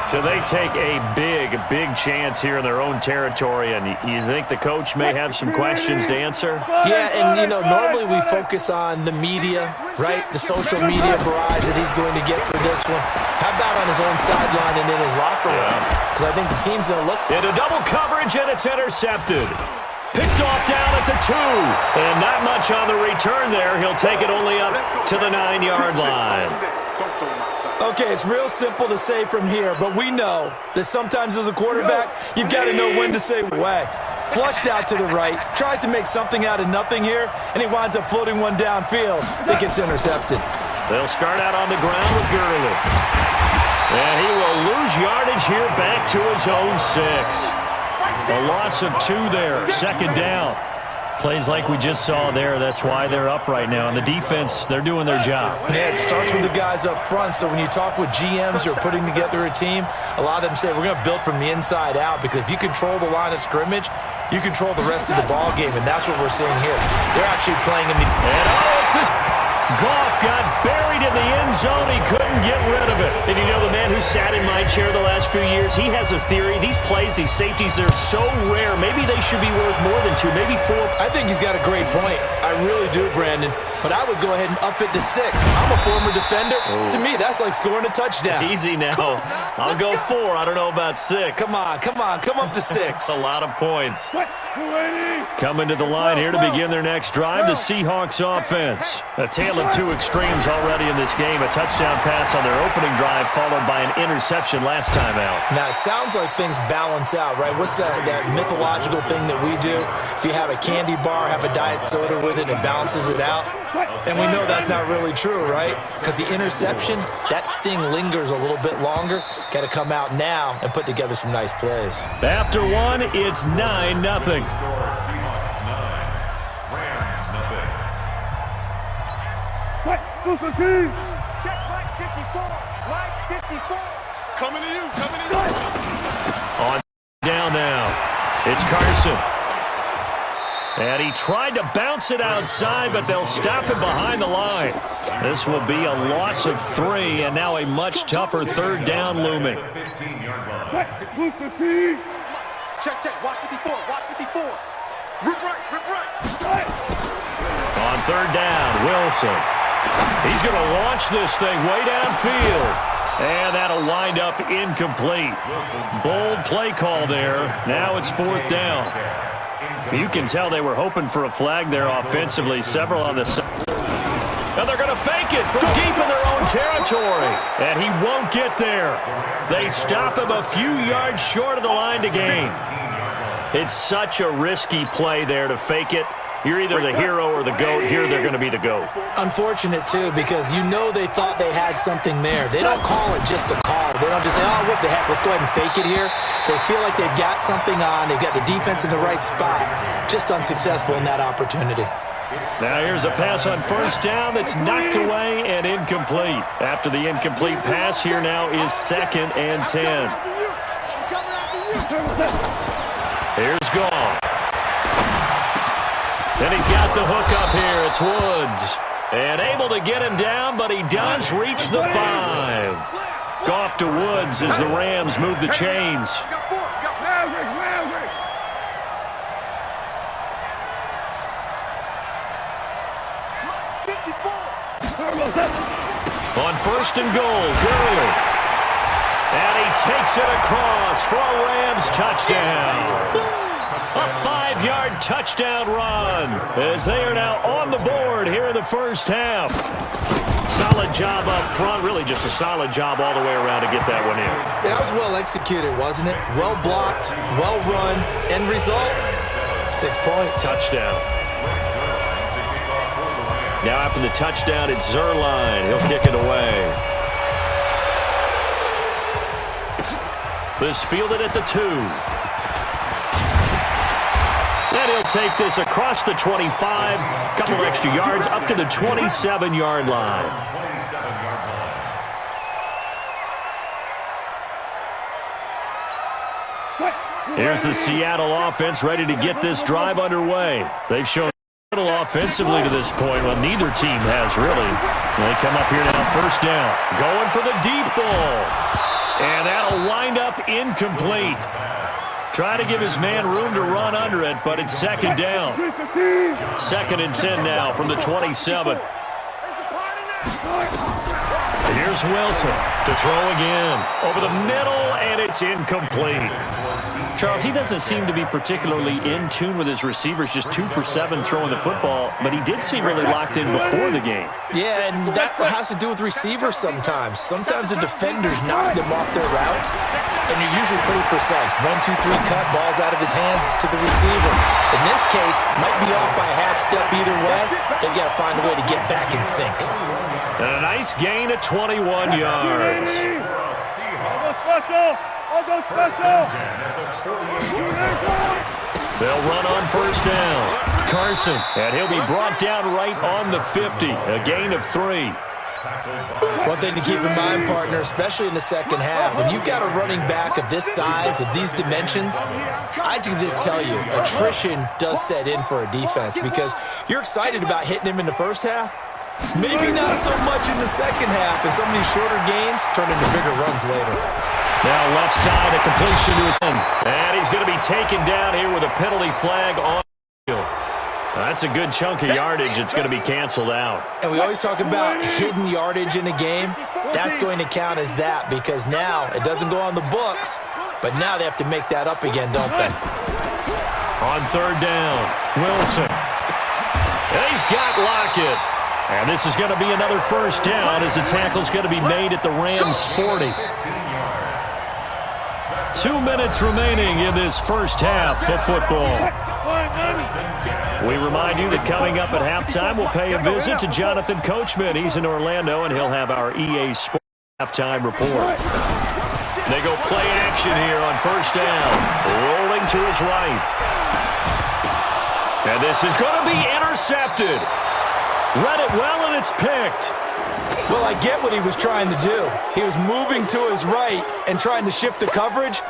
So they take a big chance here in their own territory, and you think the coach may have some questions to answer? Yeah, and, normally we focus on the media, right? The social media barrage that he's going to get for this one. How about on his own sideline and in his locker room? Because I think the team's going to look. Into double coverage, and it's intercepted. Picked off down at the 2. And not much on the return there. He'll take it only up to the 9-yard line. Okay, it's real simple to say from here, but we know that sometimes as a quarterback, you've got to know when to say way. Flushed out to the right, tries to make something out of nothing here, and he winds up floating one downfield that gets intercepted. They'll start out on the ground with Gurley. And he will lose yardage here back to his own 6. A loss of 2 there, second down. Plays like we just saw there. That's why they're up right now. And the defense, they're doing their job. Yeah, it starts with the guys up front. So when you talk with GMs who are putting together a team, a lot of them say we're going to build from the inside out, because if you control the line of scrimmage, you control the rest of the ball game, and that's what we're seeing here. They're actually playing in the... And it's his... Goff got buried in the end zone. He couldn't get rid of it. And the man who sat in my chair the last few years, he has a theory. These plays, these safeties, they're so rare. Maybe they should be worth more than 2, maybe 4. I think he's got a great point. I really do, Brandon. But I would go ahead and up it to 6. I'm a former defender. To me, that's like scoring a touchdown. Easy now. I'll go 4. I don't know about 6. Come on. Come up to 6. A lot of points. Coming to the line here to begin their next drive, the Seahawks offense. A tale of 2 extremes already in this game. A touchdown pass on their opening drive, followed by an interception last time out. Now, it sounds like things balance out, right? What's that mythological thing that we do? If you have a candy bar, have a diet soda with it, it balances it out. And we know that's not really true, right? Because the interception, that sting lingers a little bit longer. Got to come out now and put together some nice plays. After 1, it's 9-0. Seahawks 9, Rams 0. Check right 54. Right 54. Coming to you. On down now. It's Carson. And he tried to bounce it outside, but they'll stop him behind the line. This will be a loss of 3, and now a much tougher third down looming. 15-yard line. Check. Watch 54. Rip right. On third down, Wilson. He's going to launch this thing way downfield. And that'll wind up incomplete. Bold play call there. Now it's 4th down. You can tell they were hoping for a flag there offensively. Several on the side. And they're going to fake it from deep in their own territory. And he won't get there. They stop him a few yards short of the line to gain. It's such a risky play there to fake it. You're either the hero or the GOAT. Here they're going to be the GOAT. Unfortunate, too, because they thought they had something there. They don't call it just a call. They don't just say, oh, what the heck, let's go ahead and fake it here. They feel like they've got something on. They've got the defense in the right spot. Just unsuccessful in that opportunity. Now here's a pass on first down that's knocked away and incomplete. After the incomplete pass, here now is 2nd and 10. Here's Goff. And he's got the hook up here. It's Woods. And able to get him down, but he does reach the 5. Goff to Woods as the Rams move the chains. On 1st and goal, Gurley. And he takes it across for a Rams touchdown. A 5-yard touchdown run as they are now on the board here in the first half. Solid job up front, really just a solid job all the way around to get that one in. Yeah, that was well executed, wasn't it? Well blocked, well run. End result, 6 points. Touchdown. Now after the touchdown, it's Zerline. He'll kick it away. This fielded at the 2. And he'll take this across the 25. Couple extra yards up to the 27-yard line. Here's the Seattle offense ready to get this drive underway. They've shown little offensively to this point. Well, neither team has really. They come up here now, first down. Going for the deep ball. And that'll wind up incomplete. Try to give his man room to run under it, but it's second down. 2nd and 10 now from the 27. Here's Wilson to throw again. Over the middle, and it's incomplete. Charles, he doesn't seem to be particularly in tune with his receivers, just 2 for 7 throwing the football, but he did seem really locked in before the game. Yeah, and that has to do with receivers sometimes. Sometimes the defenders knock them off their routes, and you're usually pretty precise. 1, 2, 3 cut, ball's out of his hands to the receiver. In this case, might be off by a half step either way. They've got to find a way to get back in sync. And a nice gain of 21 yards. They'll run on first down. Carson, and he'll be brought down right on the 50. A gain of 3. One thing to keep in mind, partner, especially in the second half, when you've got a running back of this size, of these dimensions, I can just tell you, attrition does set in for a defense because you're excited about hitting him in the first half. Maybe not so much in the second half, and some of these shorter gains turn into bigger runs later. Now left side, a completion to his end. And he's going to be taken down here with a penalty flag on the field. That's a good chunk of yardage. It's going to be canceled out. And we always talk about hidden yardage in a game. That's going to count as that because now it doesn't go on the books, but now they have to make that up again, don't they? On third down, Wilson. And he's got Lockett. And this is going to be another first down as the tackle's going to be made at the Rams' 40. 2 minutes remaining in this first half of football. We remind you that coming up at halftime, we'll pay a visit to Jonathan Coachman. He's in Orlando, and he'll have our EA Sports halftime report. They go play action here on first down. Rolling to his right. And this is going to be intercepted. Read it well, and it's picked. Well, I get what he was trying to do. He was moving to his right and trying to shift the coverage,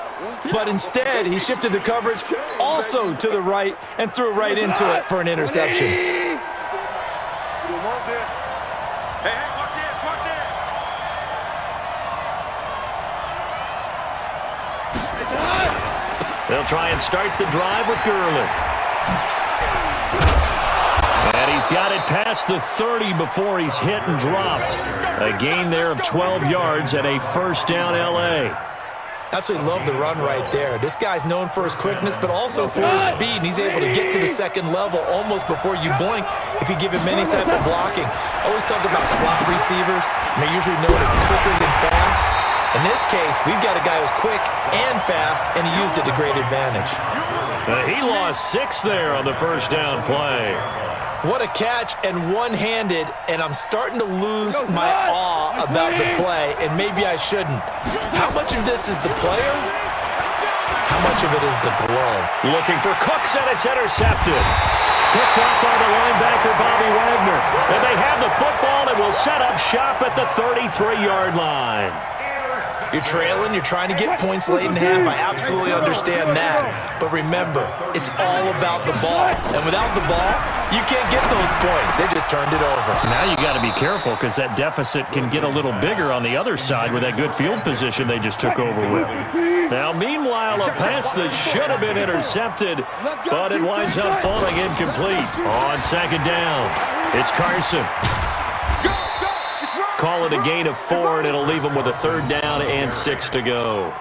but instead he shifted the coverage also to the right and threw right into it for an interception. Hey, watch it. They'll try and start the drive with Gurley. And he's got it past the 30 before he's hit and dropped. A gain there of 12 yards and a first down L.A. Absolutely love the run right there. This guy's known for his quickness, but also for his speed. And he's able to get to the second level almost before you blink if you give him any type of blocking. I always talk about slot receivers, and they're usually known as quicker than fast. In this case, we've got a guy who's quick and fast, and he used it to great advantage. He lost 6 there on the first down play. What a catch, and one-handed, and I'm starting to lose my awe about the play, and maybe I shouldn't. How much of this is the player? How much of it is the glove? Looking for Cooks, and it's intercepted. Picked up by the linebacker, Bobby Wagner. And they have the football and will set up shop at the 33-yard line. You're trailing, you're trying to get points late in half. I absolutely understand that. But remember, it's all about the ball. And without the ball, you can't get those points. They just turned it over. Now you got to be careful because that deficit can get a little bigger on the other side with that good field position they just took over with. Now, meanwhile, a pass that should have been intercepted, but it winds up falling incomplete. On second down, it's Carson. Call it a gain of 4, and it'll leave them with a third down and 6 to go.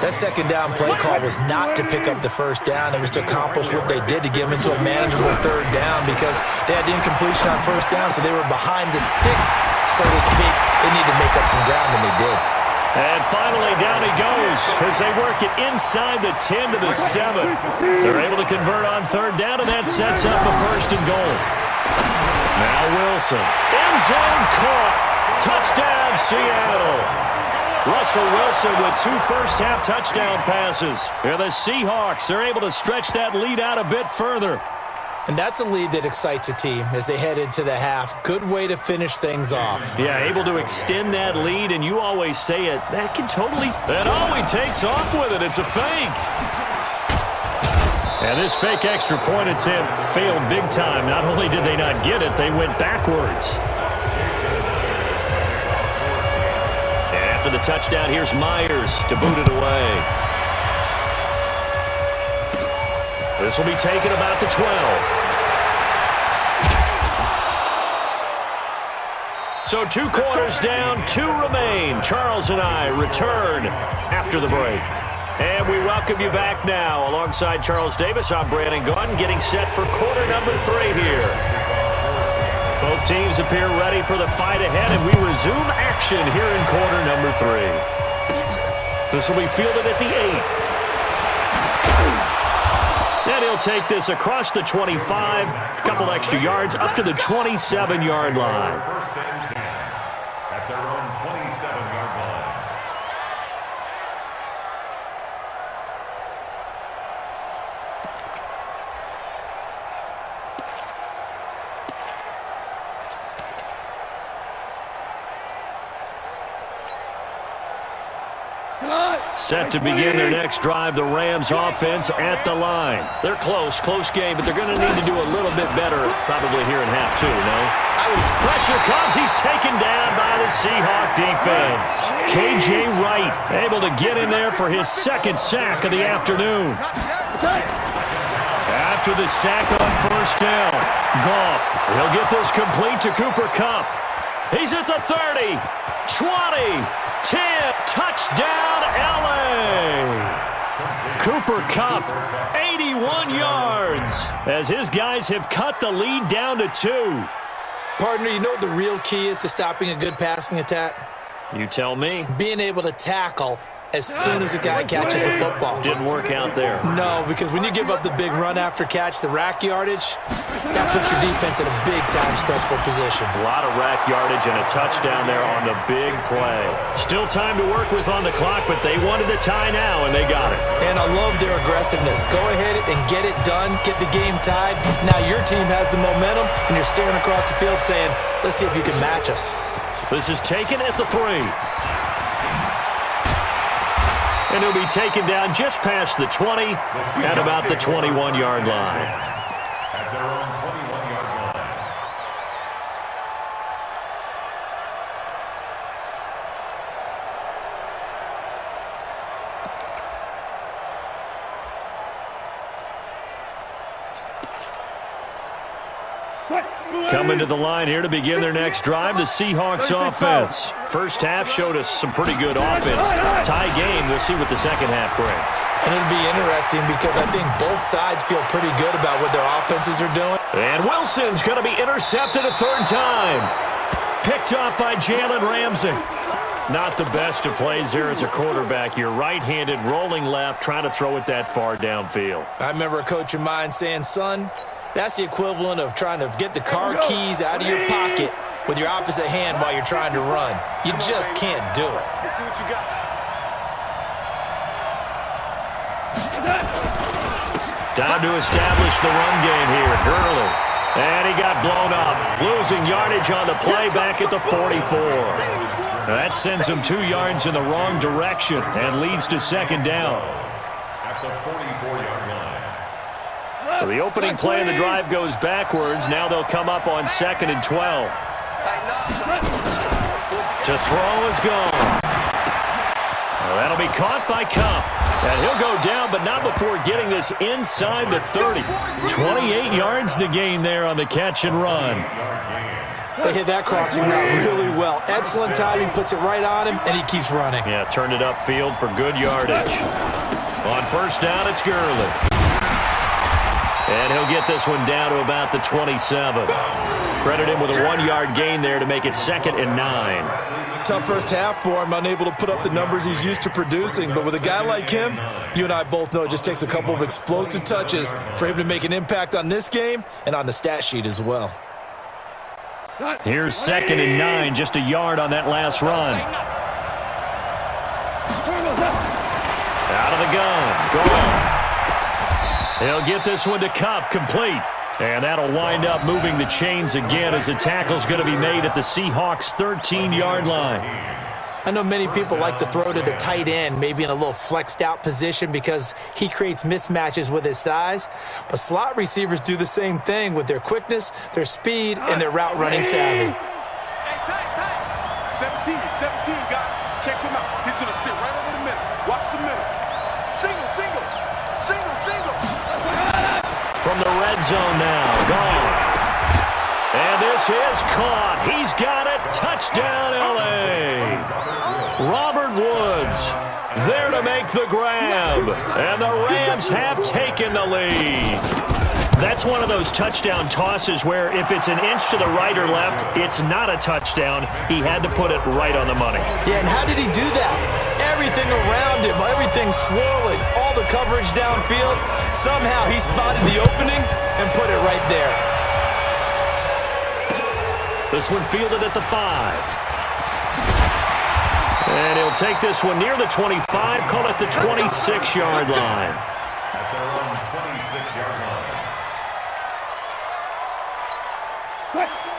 That second down play call was not to pick up the first down. It was to accomplish what they did to get them into a manageable third down because they had the incompletion on first down, so they were behind the sticks, so to speak. They needed to make up some ground, and they did. And finally, down he goes as they work it inside the 10 to the 7. They're able to convert on third down, and that sets up a first and goal. Now Wilson. End zone caught. Touchdown, Seattle. Russell Wilson with 2 first-half touchdown passes. And the Seahawks are able to stretch that lead out a bit further. And that's a lead that excites a team as they head into the half. Good way to finish things off. Yeah, able to extend that lead, and you always say it. That can totally... And he takes off with it. It's a fake. And this fake extra point attempt failed big time. Not only did they not get it, they went backwards. And after the touchdown, here's Myers to boot it away. This will be taken about the 12. So 2 quarters down, 2 remain. Charles and I return after the break. And we welcome you back now. Alongside Charles Davis, I'm Brandon Gaudin, getting set for quarter number 3 here. Both teams appear ready for the fight ahead, and we resume action here in quarter number 3. This will be fielded at the 8. And he'll take this across the 25, a couple extra yards, up to the 27-yard line. First and 10 at their own 27-yard line. Set to begin their next drive, the Rams offense at the line. They're close game, but they're going to need to do a little bit better probably here in half 2, no? Pressure comes. He's taken down by the Seahawk defense. K.J. Wright able to get in there for his 2nd sack of the afternoon. After the sack on first down, Goff, he'll get this complete to Cooper Kupp. He's at the 30, 20, 10, touchdown, L.A. Cooper Kupp, 81 yards, as his guys have cut the lead down to 2. Partner, you know what the real key is to stopping a good passing attack? You tell me. Being able to tackle as soon as a guy catches the football. Didn't work out there. No, because when you give up the big run after catch, the rack yardage, that puts your defense in a big-time stressful position. A lot of rack yardage and a touchdown there on the big play. Still time to work with on the clock, but they wanted the tie now, and they got it. And I love their aggressiveness. Go ahead and get it done, get the game tied. Now your team has the momentum, and you're staring across the field saying, let's see if you can match us. This is taken at the 3. And he'll be taken down just past the 20 at about the 21-yard line. At their own 21-yard line. Coming to the line here to begin their next drive, the Seahawks offense. First half showed us some pretty good offense. Tie game, we'll see what the second half brings. And it'll be interesting because I think both sides feel pretty good about what their offenses are doing. And Wilson's going to be intercepted a 3rd time. Picked up by Jalen Ramsey. Not the best of plays there as a quarterback. You're right-handed, rolling left, trying to throw it that far downfield. I remember a coach of mine saying, son, that's the equivalent of trying to get the car keys out of your pocket with your opposite hand while you're trying to run. You just can't do it. Let's see what you got. Time to establish the run game here. Gurley. And he got blown up. Losing yardage on the play back at the 44. That sends him 2 yards in the wrong direction and leads to 2nd down. At the 44-yard line. So the opening play of the drive goes backwards. Now they'll come up on 2nd and 12. To throw is gone. Well, that'll be caught by Kupp. And he'll go down, but not before getting this inside the 30. 28 yards the gain there on the catch and run. They hit that crossing route really well. Excellent timing, puts it right on him, and he keeps running. Yeah, turned it upfield for good yardage. On first down, it's Gurley. And he'll get this one down to about the 27. Credit him with a 1-yard gain there to make it 2nd and 9. Tough first half for him, unable to put up the numbers he's used to producing. But with a guy like him, you and I both know it just takes a couple of explosive touches for him to make an impact on this game and on the stat sheet as well. Here's 2nd and 9, just a yard on that last run. Out of the gun, gone. He'll get this one to Kupp, complete. And that'll wind up moving the chains again as the tackle's going to be made at the Seahawks' 13-yard line. I know many people like to throw to the tight end, maybe in a little flexed out position because he creates mismatches with his size. But slot receivers do the same thing with their quickness, their speed, and their route running savvy. Hey, tight. 17, got it. Check him out. He's going to sit right over the middle. Watch the middle. Single. From the red zone now, gone. And this is caught. He's got it. Touchdown, L.A. Robert Woods there to make the grab. And the Rams have taken the lead. That's one of those touchdown tosses where if it's an inch to the right or left, it's not a touchdown. He had to put it right on the money. Yeah, and how did he do that? Everything around him, everything swirling, all the coverage downfield. Somehow he spotted the opening and put it right there. This one fielded at the 5. And he'll take this one near the 25, call it the 26-yard line. At their own 26-yard line.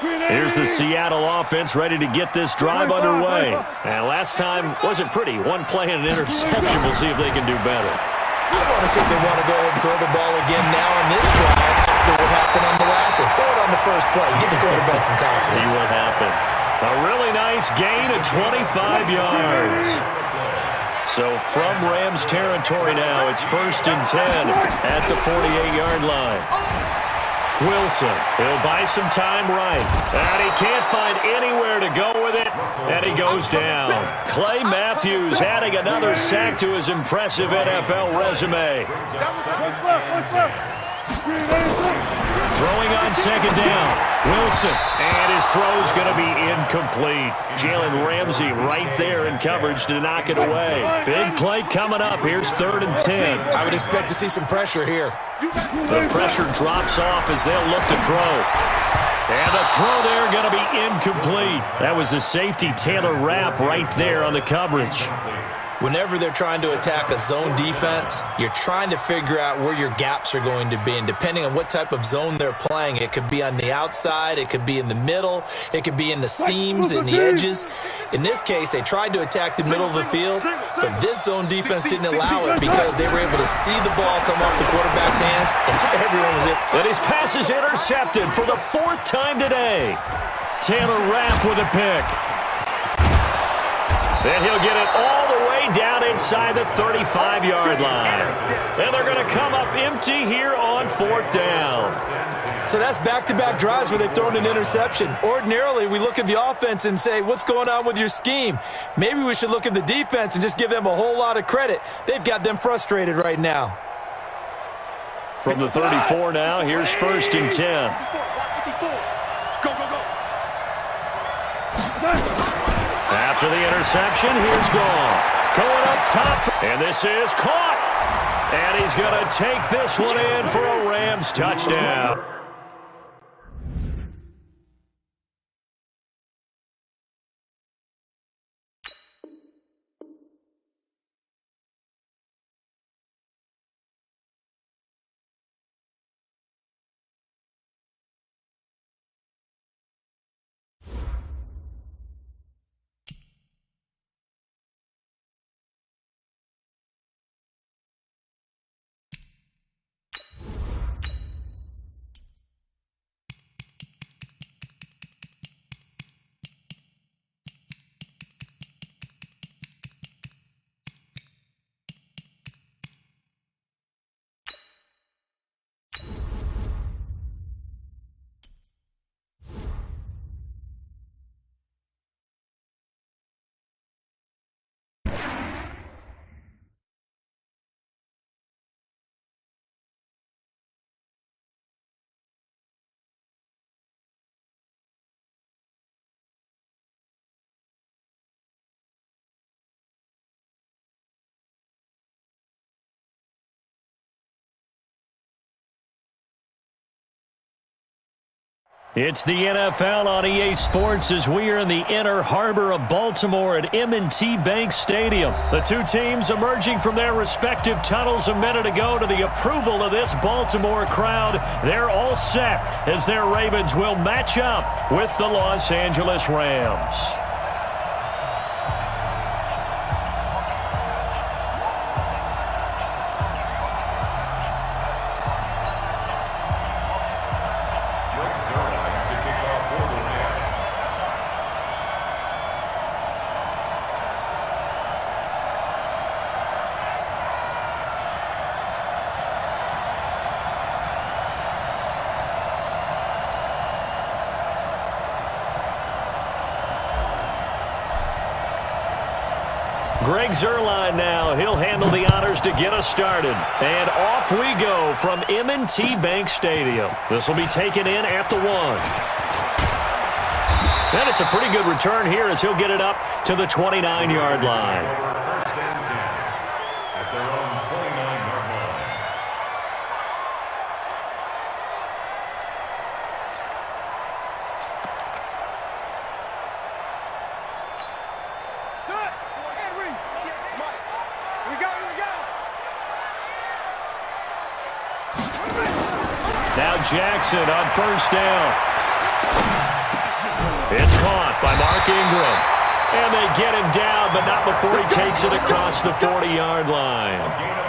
Here's the Seattle offense ready to get this drive underway. And last time wasn't pretty. One play and an interception. We'll see if they can do better. I want to see if they want to go ahead and throw the ball again now on this drive after what happened on the last one. Throw it on the first play. Give the quarterback some confidence. See what happens. A really nice gain of 25 yards. So from Rams territory now, it's 1st and 10 at the 48-yard line. Wilson, he'll buy some time right. And he can't find anywhere to go with it. And he goes down. Clay Matthews adding another sack to his impressive NFL resume. Throwing on 2nd down. Wilson. And his throw's going to be incomplete. Jalen Ramsey right there in coverage to knock it away. Big play coming up. Here's 3rd and 10. I would expect to see some pressure here. The pressure drops off as they'll look to throw. And the throw there going to be incomplete. That was the safety Taylor Rapp right there on the coverage. Whenever they're trying to attack a zone defense, you're trying to figure out where your gaps are going to be. And depending on what type of zone they're playing, it could be on the outside, it could be in the middle, it could be in the seams and the edges. In this case, they tried to attack the middle of the field, but this zone defense didn't allow it because they were able to see the ball come off the quarterback's hands, and everyone was able. And his pass is intercepted for the 4th time today. Taylor Rapp with a pick. Then he'll get it all the way down inside the 35-yard line. And they're going to come up empty here on 4th down. So that's back-to-back drives where they've thrown an interception. Ordinarily, we look at the offense and say, what's going on with your scheme? Maybe we should look at the defense and just give them a whole lot of credit. They've got them frustrated right now. From the 34 now, here's 1st and 10. Go. After the interception, here's Goff. Going up top. And this is caught. And he's going to take this one in for a Rams touchdown. It's the NFL on EA Sports as we are in the inner harbor of Baltimore at M&T Bank Stadium. The two teams emerging from their respective tunnels a minute ago to the approval of this Baltimore crowd. They're all set as their Ravens will match up with the Los Angeles Rams. Greg Zuerlein now. He'll handle the honors to get us started. And off we go from M&T Bank Stadium. This will be taken in at the 1. And it's a pretty good return here as he'll get it up to the 29-yard line. First and 10 at their own 29-yard line. Set. Henry. Mike. We go. Now Jackson on first down. It's caught by Mark Ingram. And they get him down, but not before he takes it across the 40-yard line.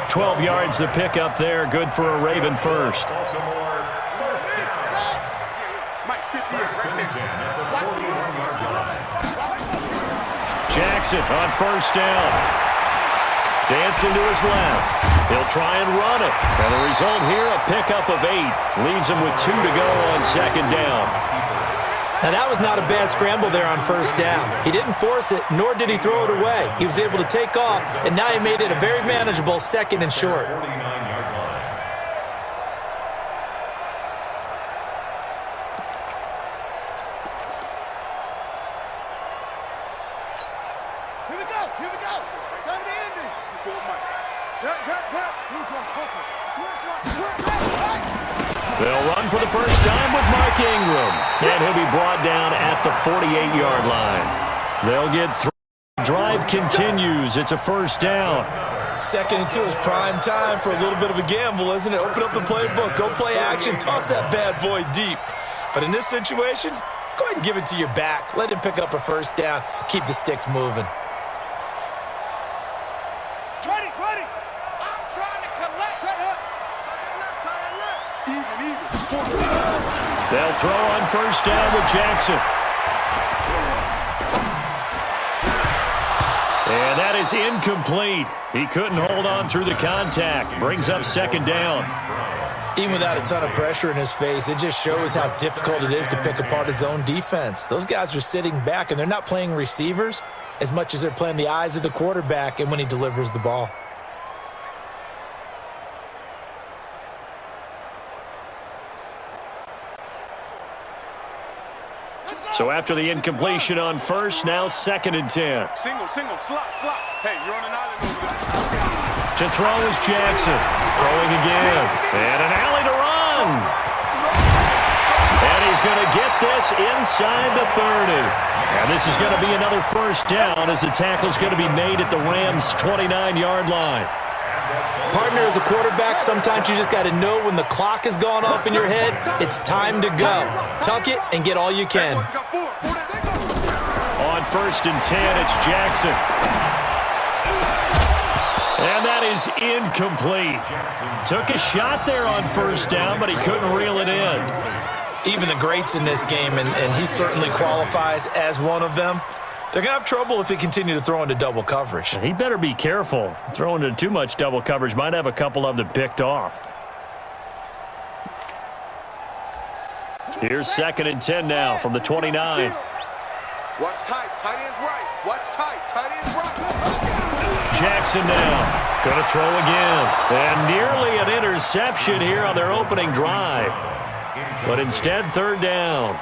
12 yards to pick up there. Good for a Raven first. Baltimore, first down. Mike, 50 First and 10 at the 41-yard line. Jackson on first down. Dancing to his left. He'll try and run it. And the result here, a pickup of 8. Leaves him with 2 to go on second down. Now, that was not a bad scramble there on first down. He didn't force it, nor did he throw it away. He was able to take off, and now he made it a very manageable second and short. 49-yard line. Here we go. Time to end it. Go, Mike. Who's on Copa? They'll run for the first time with Mark Ingram. And he'll be brought down at the 48-yard line. They'll get through. Drive continues. It's a first down. Second and 2 is prime time for a little bit of a gamble, isn't it? Open up the playbook, go play action, toss that bad boy deep. But in this situation, go ahead and give it to your back. Let him pick up a first down. Keep the sticks moving. Ready. I'm trying to collect. Shut up. Even. They'll throw on first down with Jackson. And that is incomplete. He couldn't hold on through the contact. Brings up second down. Even without a ton of pressure in his face, it just shows how difficult it is to pick apart his own defense. Those guys are sitting back, and they're not playing receivers as much as they're playing the eyes of the quarterback and when he delivers the ball. So after the incompletion on first, now second and 10. Single, slot. Hey, you're on an island over there. To throw is Jackson. Throwing again. And an alley to run. And he's going to get this inside the 30. And this is going to be another first down as the tackle's going to be made at the Rams' 29-yard line. Partner, as a quarterback, sometimes you just got to know when the clock has gone off in your head, it's time to go. Tuck it and get all you can. On first and 10, it's Jackson. And that is incomplete. Took a shot there on first down, but he couldn't reel it in. Even the greats in this game, and he certainly qualifies as one of them, they're going to have trouble if they continue to throw into double coverage. He better be careful. Throwing into too much double coverage might have a couple of them picked off. Here's second and 10 now from the 29. Watch tight. Tight end's right. Watch tight. Tight end's right. Jackson now. Going to throw again. And nearly an interception here on their opening drive. But instead, third down.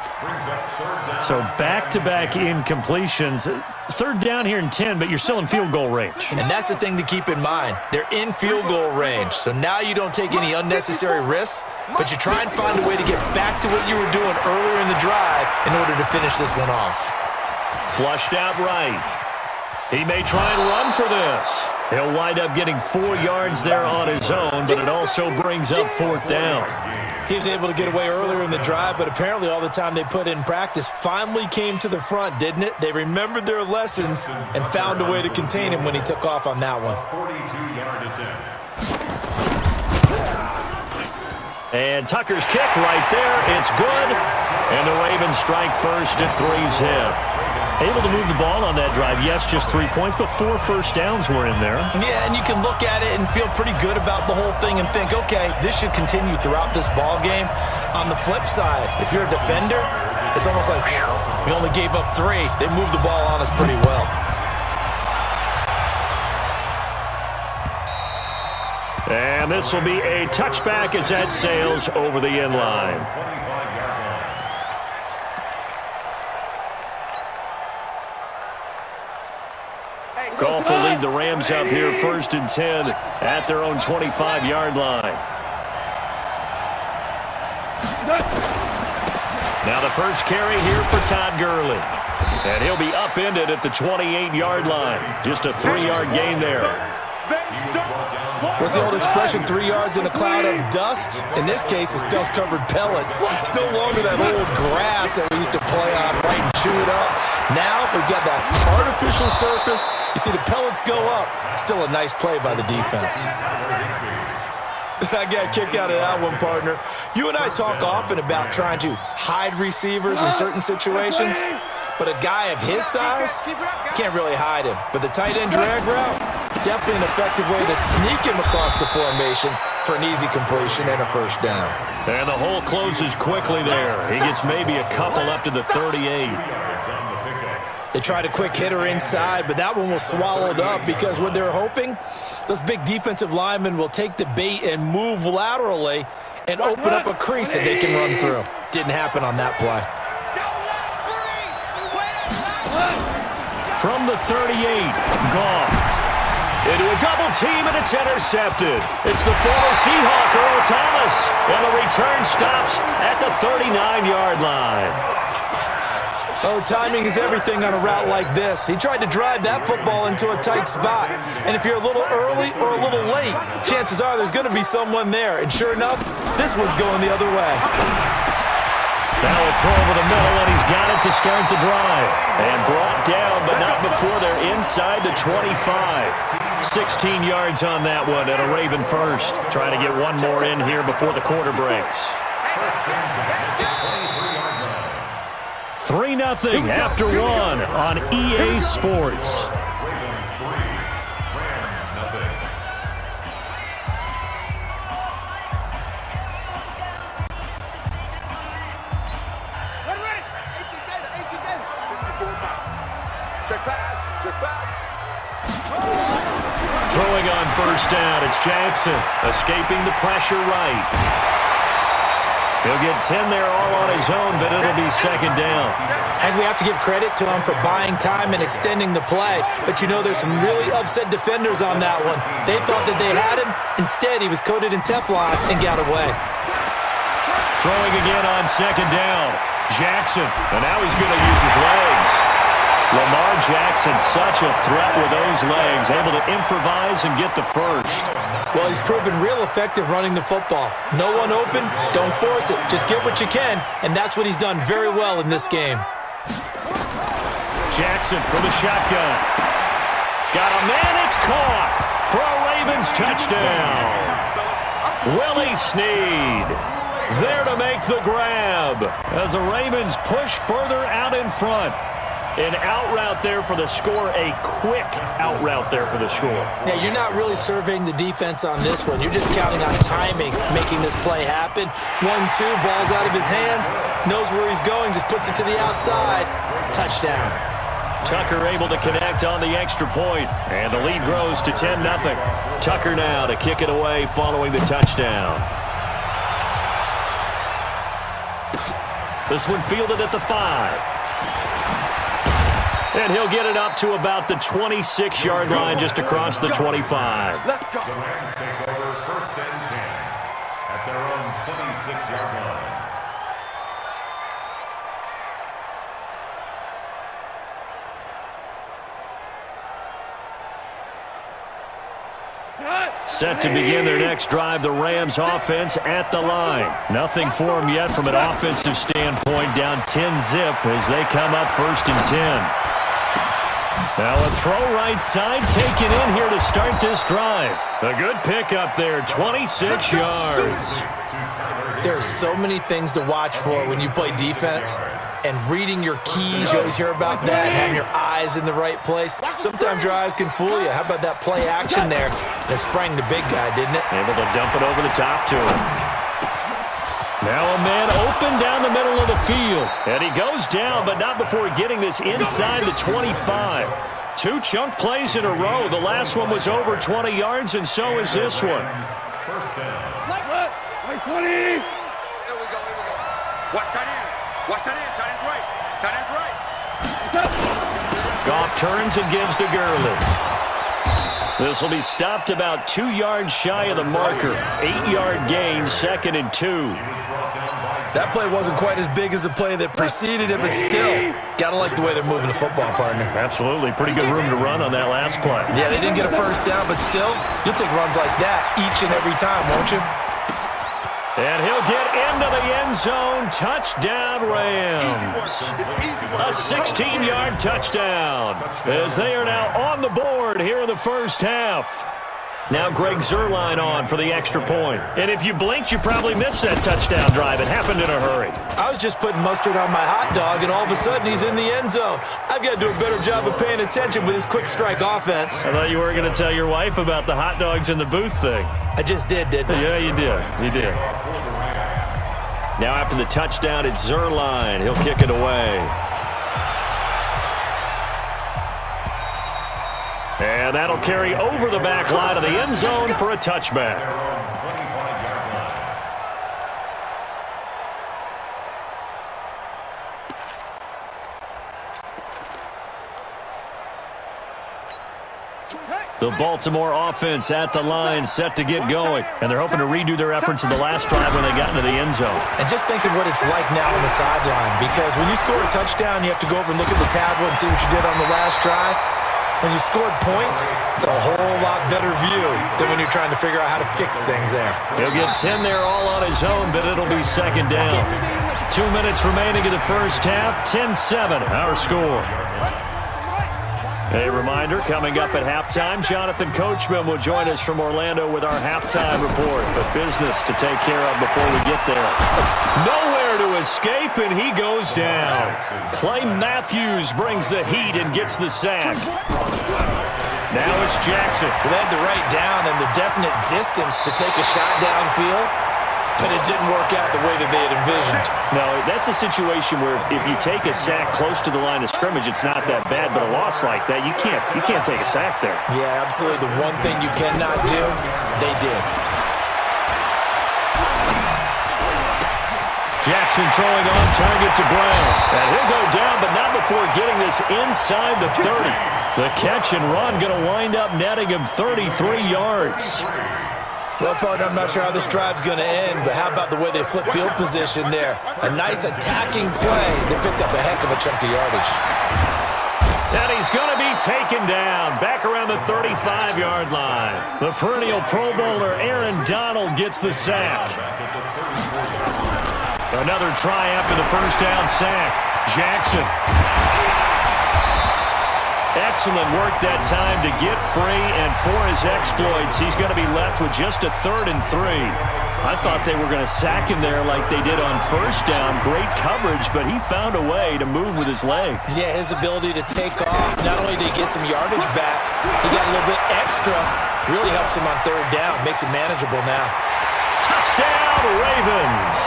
So back-to-back incompletions. Third down here in 10, but you're still in field goal range. And that's the thing to keep in mind. They're in field goal range. So now you don't take any unnecessary risks, but you try and find a way to get back to what you were doing earlier in the drive in order to finish this one off. Flushed out right. He may try and run for this. He'll wind up getting 4 yards there on his own, but it also brings up fourth down. He was able to get away earlier in the drive, but apparently all the time they put in practice finally came to the front, didn't it? They remembered their lessons and found a way to contain him when he took off on that one. 42-yard attempt. And Tucker's kick right there. It's good. And the Ravens strike first at 3-zip. Able to move the ball on that drive. Yes, just 3 points, but 4 first downs were in there. Yeah, and you can look at it and feel pretty good about the whole thing and think, okay, this should continue throughout this ball game. On the flip side, if you're a defender, it's almost like, whew, we only gave up 3. They moved the ball on us pretty well. And this will be a touchback as that sails over the end line. Goff will lead the Rams up here 1st and 10 at their own 25-yard line. Now the first carry here for Todd Gurley. And he'll be upended at the 28-yard line. Just a 3-yard gain there. What's the old expression, 3 yards in a cloud of dust? In this case, it's dust-covered pellets. It's no longer that old grass that we used to play on, right, and chew it up. Now we've got that artificial surface. You see the pellets go up. Still a nice play by the defense. I got a kick out of that one, partner. You and I talk often about trying to hide receivers in certain situations, but a guy of his size can't really hide him. But the tight end drag route, definitely an effective way to sneak him across the formation for an easy completion and a first down. And the hole closes quickly there. He gets maybe a couple up to the 38. They tried a quick hitter inside, but that one was swallowed up because what they're hoping, those big defensive linemen will take the bait and move laterally and open up a crease that they can run through. Didn't happen on that play. From the 38, Goff. Into a double team, and it's intercepted. It's the former Seahawk, Earl Thomas. And the return stops at the 39-yard line. Oh, timing is everything on a route like this. He tried to drive that football into a tight spot. And if you're a little early or a little late, chances are there's going to be someone there. And sure enough, this one's going the other way. Now a throw over the middle, and he's got it to start the drive. And brought down, but not before they're inside the 25. 16 yards on that one, and a Raven first. Trying to get one more in here before the quarter breaks. 3-0 after one on EA Sports. Throwing on first down, it's Jackson, escaping the pressure right. He'll get 10 there all on his own, but it'll be second down. And we have to give credit to him for buying time and extending the play. But you know there's some really upset defenders on that one. They thought that they had him. Instead, he was coated in Teflon and got away. Throwing again on second down. Jackson, and now he's going to use his legs. Lamar Jackson, such a threat with those legs, able to improvise and get the first. Well, he's proven real effective running the football. No one open, don't force it. Just get what you can, and that's what he's done very well in this game. Jackson from the shotgun. Got a man, it's caught for a Ravens touchdown. Willie Snead there to make the grab as the Ravens push further out in front. An out route there for the score, a quick out route there for the score. Yeah, you're not really surveying the defense on this one. You're just counting on timing, making this play happen. 1-2, ball's out of his hands, knows where he's going, just puts it to the outside. Touchdown. Tucker able to connect on the extra point, and the lead grows to 10-0. Tucker now to kick it away following the touchdown. This one fielded at the 5. And he'll get it up to about the 26-yard line, just across the 25. Let's go. The Rams take over first and 10 at their own 26-yard line. Set to begin their next drive, the Rams offense at the line. Nothing for them yet from an offensive standpoint, down 10-zip as they come up first and 10. Now a throw right side taken in here to start this drive. A good pickup there, 26 yards. There are so many things to watch for when you play defense. And reading your keys, you always hear about that, and having your eyes in the right place. Sometimes your eyes can fool you. How about that play action there? That sprang the big guy, didn't it? Able to dump it over the top to him. Now a man open down the middle of the field. And he goes down, but not before getting this inside the 25. 2 chunk plays in a row. The last one was over 20 yards, and so is this one. First down. Right 20. Here we go. Watch tight end. Watch tight end. Tight end's right. Tight end's right. Goff turns and gives to Gurley. This will be stopped about 2 yards shy of the marker. 8-yard gain, 2nd and 2. That play wasn't quite as big as the play that preceded it, but still, gotta like the way they're moving the football, partner. Absolutely. Pretty good room to run on that last play. Yeah, they didn't get a first down, but still, you'll take runs like that each and every time, won't you? And he'll get into the end zone. Touchdown, Rams. A 16-yard touchdown as they are now on the board here in the first half. Now Greg Zuerlein on for the extra point. And if you blinked, you probably missed that touchdown drive. It happened in a hurry. I was just putting mustard on my hot dog, and all of a sudden he's in the end zone. I've got to do a better job of paying attention with his quick strike offense. I thought you were going to tell your wife about the hot dogs in the booth thing. I just didn't I? Yeah, you did. You did. Now after the touchdown, it's Zuerlein. He'll kick it away. And that'll carry over the back line of the end zone for a touchback. The Baltimore offense at the line, set to get going. And they're hoping to redo their efforts in the last drive when they got into the end zone. And just think of what it's like now on the sideline, because when you score a touchdown, you have to go over and look at the tablet and see what you did on the last drive. When you scored points, it's a whole lot better view than when you're trying to figure out how to fix things there. He'll get 10 there all on his own, but it'll be second down. 2 minutes remaining in the first half, 10-7, our score. A reminder, coming up at halftime, Jonathan Coachman will join us from Orlando with our halftime report. But business to take care of before we get there. Nowhere to escape, and he goes down. Clay Matthews brings the heat and gets the sack. Now it's Jackson. They had the right down and the definite distance to take a shot downfield, but it didn't work out the way that they had envisioned. No, that's a situation where if you take a sack close to the line of scrimmage, it's not that bad. But a loss like that, you can't take a sack there. Yeah, absolutely. The one thing you cannot do, they did. Jackson throwing on target to Brown. And he'll go down, but not before getting this inside the 30. The catch and run going to wind up netting him 33 yards. Well, partner, I'm not sure how this drive's going to end, but how about the way they flip field position there? A nice attacking play. They picked up a heck of a chunk of yardage. And he's going to be taken down back around the 35-yard line. The perennial Pro Bowler Aaron Donald gets the sack. Another try after the first down sack. Jackson. Excellent work that time to get free, and for his exploits, he's going to be left with just a 3rd and 3. I thought they were going to sack him there like they did on first down. Great coverage, but he found a way to move with his legs. Yeah, his ability to take off, not only did he get some yardage back, he got a little bit extra. Really helps him on 3rd down, makes it manageable now. Touchdown, Ravens!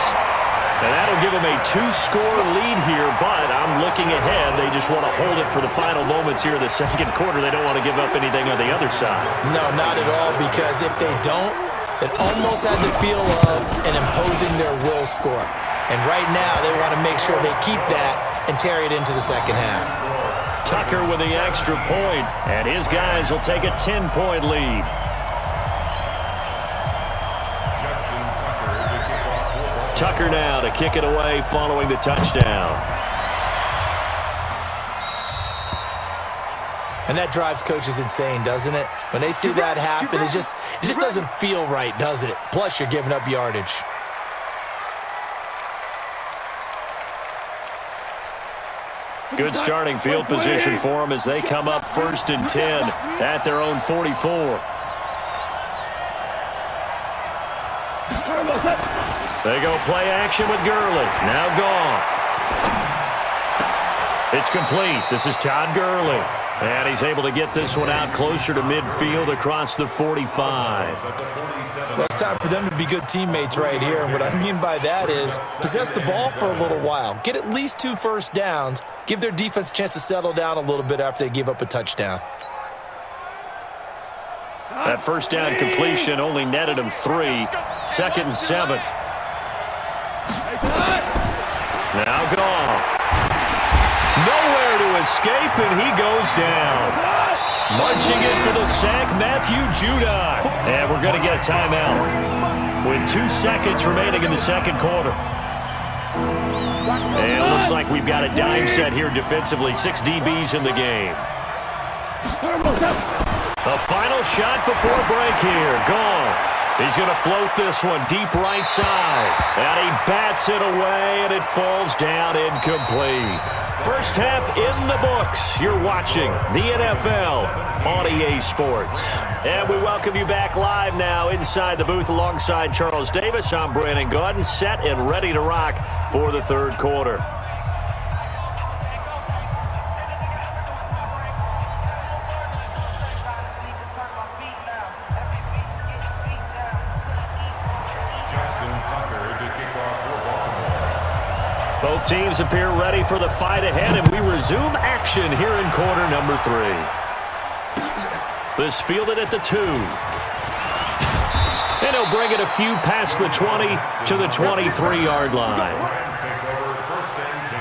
And that'll give them a 2-score lead here, but I'm looking ahead. They just want to hold it for the final moments here in the second quarter. They don't want to give up anything on the other side. No, not at all, because if they don't, it almost had the feel of an imposing their will score. And right now, they want to make sure they keep that and carry it into the second half. Tucker with the extra point, and his guys will take a 10-point lead. Tucker now to kick it away following the touchdown. And that drives coaches insane, doesn't it? When they see that happen, it just doesn't feel right, does it? Plus, you're giving up yardage. Good starting field position for them as they come up 1st and 10 at their own 44. They go play action with Gurley. Now Goff. It's complete. This is Todd Gurley. And he's able to get this one out closer to midfield across the 45. Well, it's time for them to be good teammates right here. And what I mean by that is possess the ball for a little while. Get at least 2 first downs. Give their defense a chance to settle down a little bit after they give up a touchdown. That first down completion only netted him 3. 2nd and 7. Now Goff. Nowhere to escape, and he goes down. Marching in for the sack, Matthew Judon. And we're going to get a timeout with 2 seconds remaining in the second quarter. And it looks like we've got a dime set here defensively. 6 DBs in the game. The final shot before break here. Goff. He's going to float this one deep right side. And he bats it away, and it falls down incomplete. First half in the books. You're watching the NFL on EA Sports. And we welcome you back live now inside the booth alongside Charles Davis. I'm Brandon Gaudin, set and ready to rock for the third quarter. Both teams appear ready for the fight ahead, and we resume action here in quarter number 3. This fielded at the 2. And he'll bring it a few past the 20 to the 23-yard line. First and 10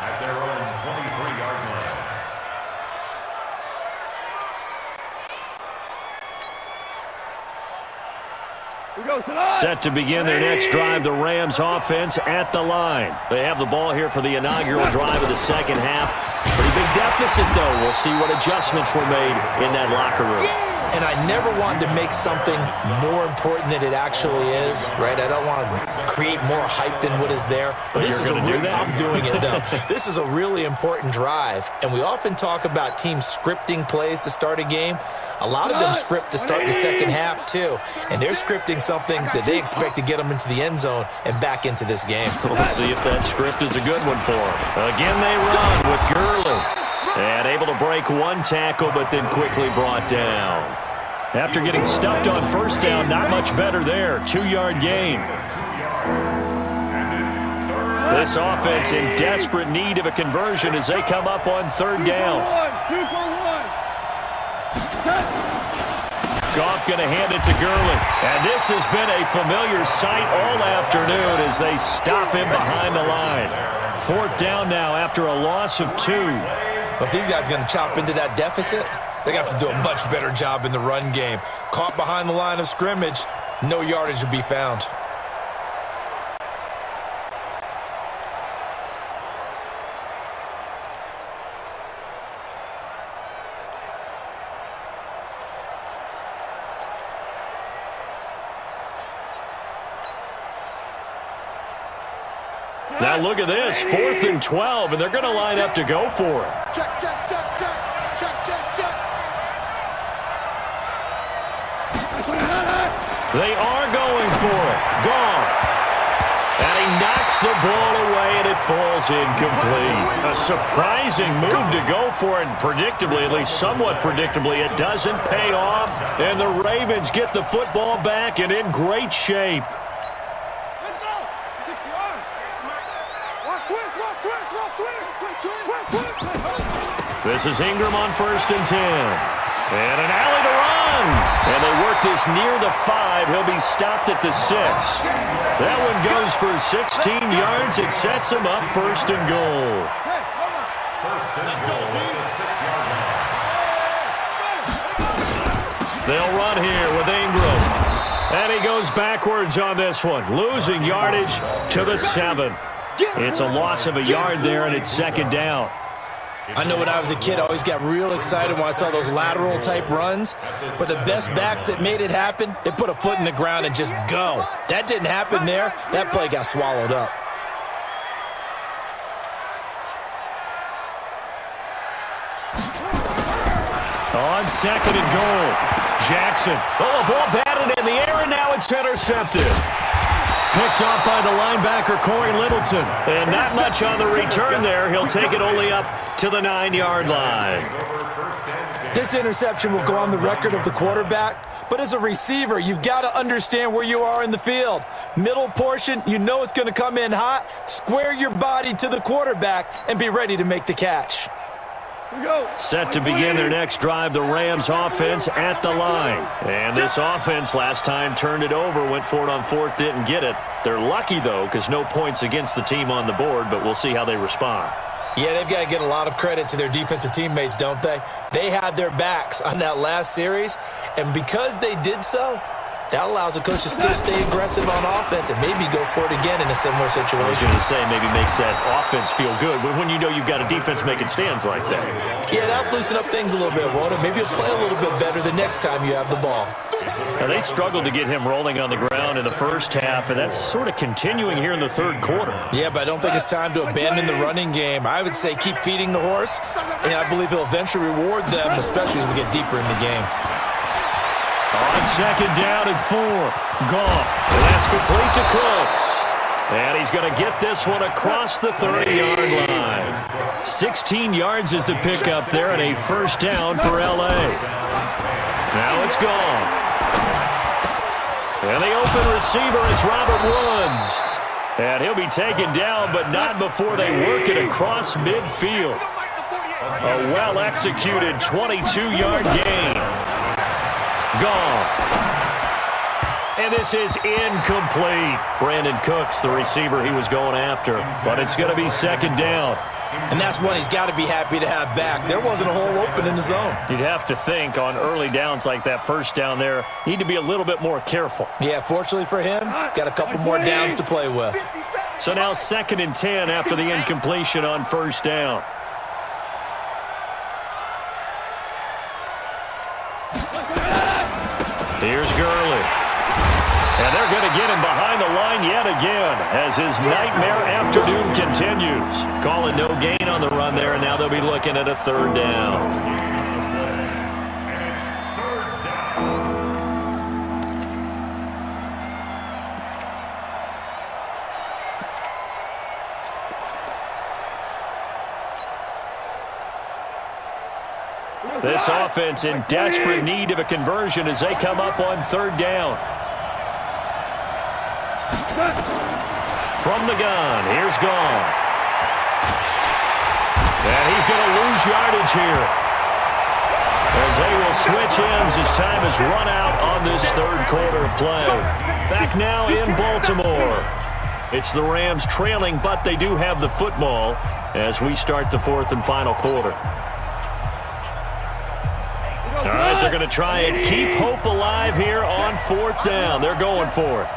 at their own 23-yard line. Set to begin their next drive, the Rams offense at the line. They have the ball here for the inaugural drive of the second half. Pretty big deficit, though. We'll see what adjustments were made in that locker room. And I never wanted to make something more important than it actually is, right? I don't want to create more hype than what is there. But this is I'm doing it, though. This is a really important drive. And we often talk about teams scripting plays to start a game. A lot of them script to start the second half, too. And they're scripting something that they expect to get them into the end zone and back into this game. We'll see if that script is a good one for them. Again, they run with Gurley. And able to break 1 tackle, but then quickly brought down. After getting stuffed on first down, not much better there. 2-yard gain. This offense in desperate need of a conversion as they come up on 3rd down. 2 for 1. Goff going to hand it to Gurley. And this has been a familiar sight all afternoon as they stop him behind the line. 4th down now after a loss of 2. But these guys going to chop into that deficit, they got to do a much better job in the run game. Caught behind the line of scrimmage, no yardage to be found. Now look at this, 4th and 12, and they're going to line up to go for it. Check, check, check, check, check, check, check. They are going for it. Goff. And he knocks the ball away, and it falls incomplete. A surprising move to go for it, and predictably, at least somewhat predictably, it doesn't pay off. And the Ravens get the football back and in great shape. Let's go. Watch twist, watch twist, watch twist. Twist, twist. This is Ingram on 1st and 10. And an alley to run. And they work this near the 5. He'll be stopped at the 6. That one goes for 16 yards. It sets him up 1st and goal. First and goal at the 6-yard line. They'll run here with Ingram. And he goes backwards on this one, losing yardage to the 7. It's a loss of a yard there, and it's 2nd down. I know when I was a kid, I always got real excited when I saw those lateral-type runs. But the best backs that made it happen, they put a foot in the ground and just go. That didn't happen there. That play got swallowed up. On 2nd and goal, Jackson. Oh, a ball batted in the air, and now it's intercepted. Picked off by the linebacker, Corey Littleton. And not much on the return there. He'll take it only up to the 9-yard line. This interception will go on the record of the quarterback, but as a receiver, you've got to understand where you are in the field. Middle portion, you know it's going to come in hot. Square your body to the quarterback and be ready to make the catch. Set to begin their next drive, the Rams offense at the line. And this offense last time turned it over, went for it on fourth, didn't get it. They're lucky, though, because no points against the team on the board, but we'll see how they respond. Yeah, they've got to get a lot of credit to their defensive teammates, don't they? They had their backs on that last series, and because they did so, that allows a coach to still stay aggressive on offense and maybe go for it again in a similar situation. I was going to say maybe makes that offense feel good, but when you know you've got a defense making stands like that. Yeah, that'll loosen up things a little bit, won't it? Maybe you'll play a little bit better the next time you have the ball. Now, they struggled to get him rolling on the ground in the first half, and that's sort of continuing here in the third quarter. Yeah, but I don't think it's time to abandon the running game. I would say keep feeding the horse, and I believe he'll eventually reward them, especially as we get deeper in the game. On second down and 4, Goff. And that's complete to Cooks. And he's going to get this one across the 30-yard line. 16 yards is the pickup there, and a first down for L.A. Now it's Goff. And the open receiver is Robert Woods. And he'll be taken down, but not before they work it across midfield. A well-executed 22-yard gain. Goff. And this is incomplete. Brandon Cooks, the receiver he was going after. But it's going to be second down. And that's one he's got to be happy to have back. There wasn't a hole open in the zone. You'd have to think on early downs like that first down there, need to be a little bit more careful. Yeah, fortunately for him, got a couple more downs to play with. So now 2nd and 10 after the incompletion on first down. Here's Gurley. And they're going to get him behind the line yet again as his nightmare afternoon continues. Calling no gain on the run there, and now they'll be looking at a third down. This offense in desperate need of a conversion as they come up on third down. From the gun, here's Goff. And he's going to lose yardage here as they will switch ends as time has run out on this third quarter of play. Back now in Baltimore. It's the Rams trailing, but they do have the football as we start the fourth and final quarter. All right, they're going to try and keep hope alive here on fourth down. They're going for it.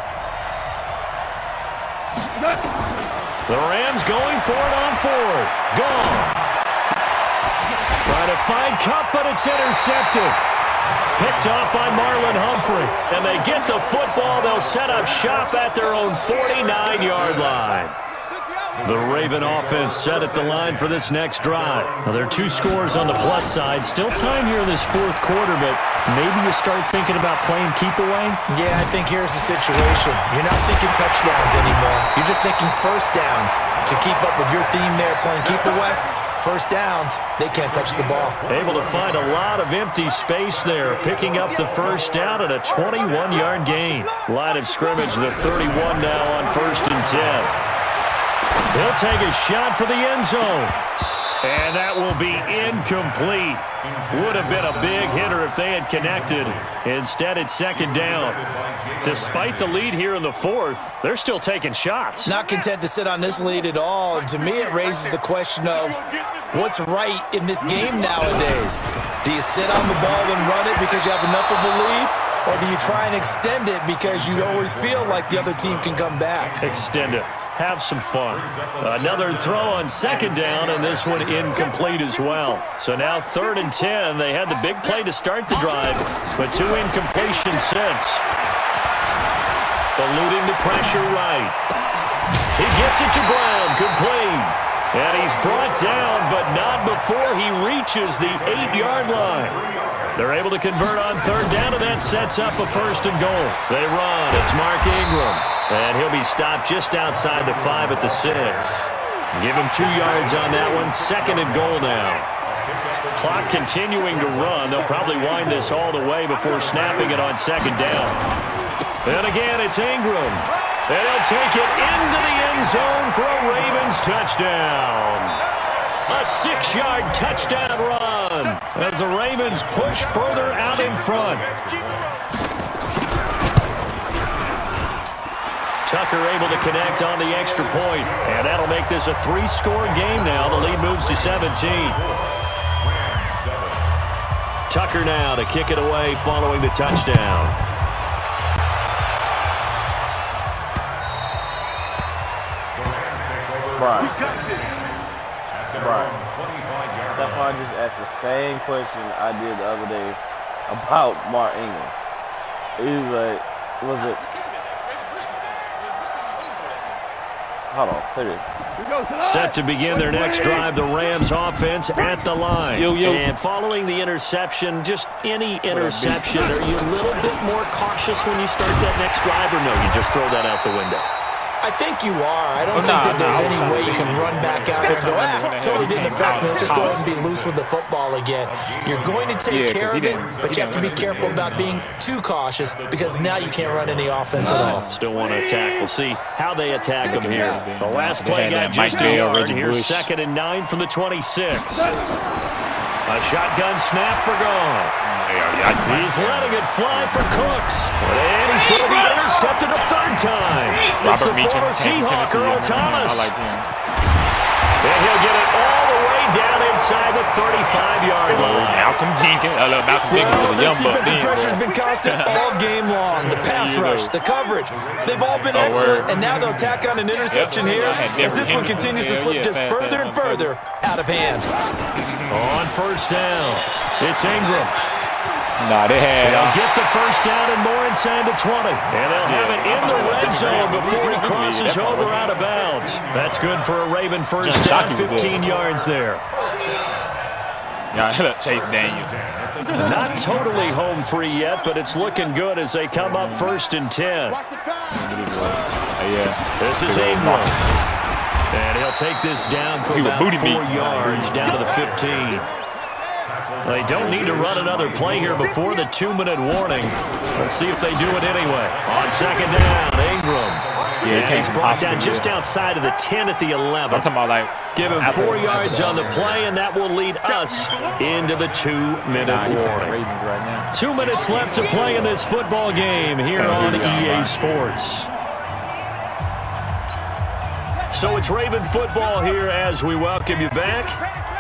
The Rams going for it on fourth. Gone. Trying to find Kupp, but it's intercepted. Picked off by Marlon Humphrey. And they get the football. They'll set up shop at their own 49-yard line. The Raven offense set at the line for this next drive. Now, there are 2 scores on the plus side. Still time here in this fourth quarter, but maybe you start thinking about playing keep away? Yeah, I think here's the situation. You're not thinking touchdowns anymore. You're just thinking first downs. To keep up with your theme there, playing keep away, first downs, they can't touch the ball. Able to find a lot of empty space there, picking up the first down at a 21-yard gain. Line of scrimmage, the 31 now on 1st and 10. He'll take a shot for the end zone. And that will be incomplete. Would have been a big hitter if they had connected. Instead, it's second down. Despite the lead here in the fourth, they're still taking shots. Not content to sit on this lead at all. And to me, it raises the question of what's right in this game nowadays. Do you sit on the ball and run it because you have enough of a lead? Or do you try and extend it because you always feel like the other team can come back? Extend it. Have some fun. Another throw on second down, and this one incomplete as well. So now 3rd and 10. They had the big play to start the drive, but 2 incompletions since. Eluding the pressure right. He gets it to Brown. Complete. And he's brought down, but not before he reaches the 8-yard line. They're able to convert on third down, and that sets up a 1st and goal. They run. It's Mark Ingram. And he'll be stopped just outside the 5 at the 6. Give him 2 yards on that one. 2nd and goal now. Clock continuing to run. They'll probably wind this all the way before snapping it on 2nd down. And again, it's Ingram. And he'll take it into the end zone for a Ravens touchdown. A 6-yard touchdown run as the Ravens push further out in front. Tucker able to connect on the extra point, and that'll make this a 3-score game now. The lead moves to 17. Tucker now to kick it away following the touchdown. Brian, Stephon just asked the same question I did the other day about Mark Ingram. He was like, was it? Hold on, play this. Set to begin their next drive, the Rams offense at the line. And following the interception, just any interception, are you a little bit more cautious when you start that next drive, or no, you just throw that out the window? I think you are. I don't think that there's any way you can run back out there and go, totally didn't affect me. Let's just go ahead and be loose with the football again. You're going to take care of it, but you have to be careful about being too cautious because now you can't run any offense at all. Still want to attack. We'll see how they attack them here. The last play got just a yard. Here's 2nd and 9 from the 26. A shotgun snap for Goff. He's letting it fly for Cooks. And he's going to be intercepted a 3rd time. It's the former Seahawk, Earl Thomas. And he'll get it all the way down inside the 35-yard line. Malcolm Jenkins. This defensive pressure's been constant all game long. The pass rush, the coverage, they've all been excellent, and now they'll tack on an interception here as this one continues to slip just further and further out of hand. On 1st down, it's Ingram. They'll get the 1st down and more inside the 20. And they'll have it in the red zone before he crosses over out of bounds. That's good for a Raven 1st down, 15 yards there. Chase Daniels. Not totally home free yet, but it's looking good as they come up 1st and 10. This is Ingram. And he'll take this down for about 4 yards down to the 15. They don't need to run another play here before the 2-minute warning. Let's see if they do it anyway. On 2nd down, Ingram. He's brought down just outside of the 10 at the 11. I'm talking about like give him 4 yards on the play, and that will lead us into the 2-minute warning. 2 minutes left to play in this football game here on EA Sports. So it's Raven football here as we welcome you back.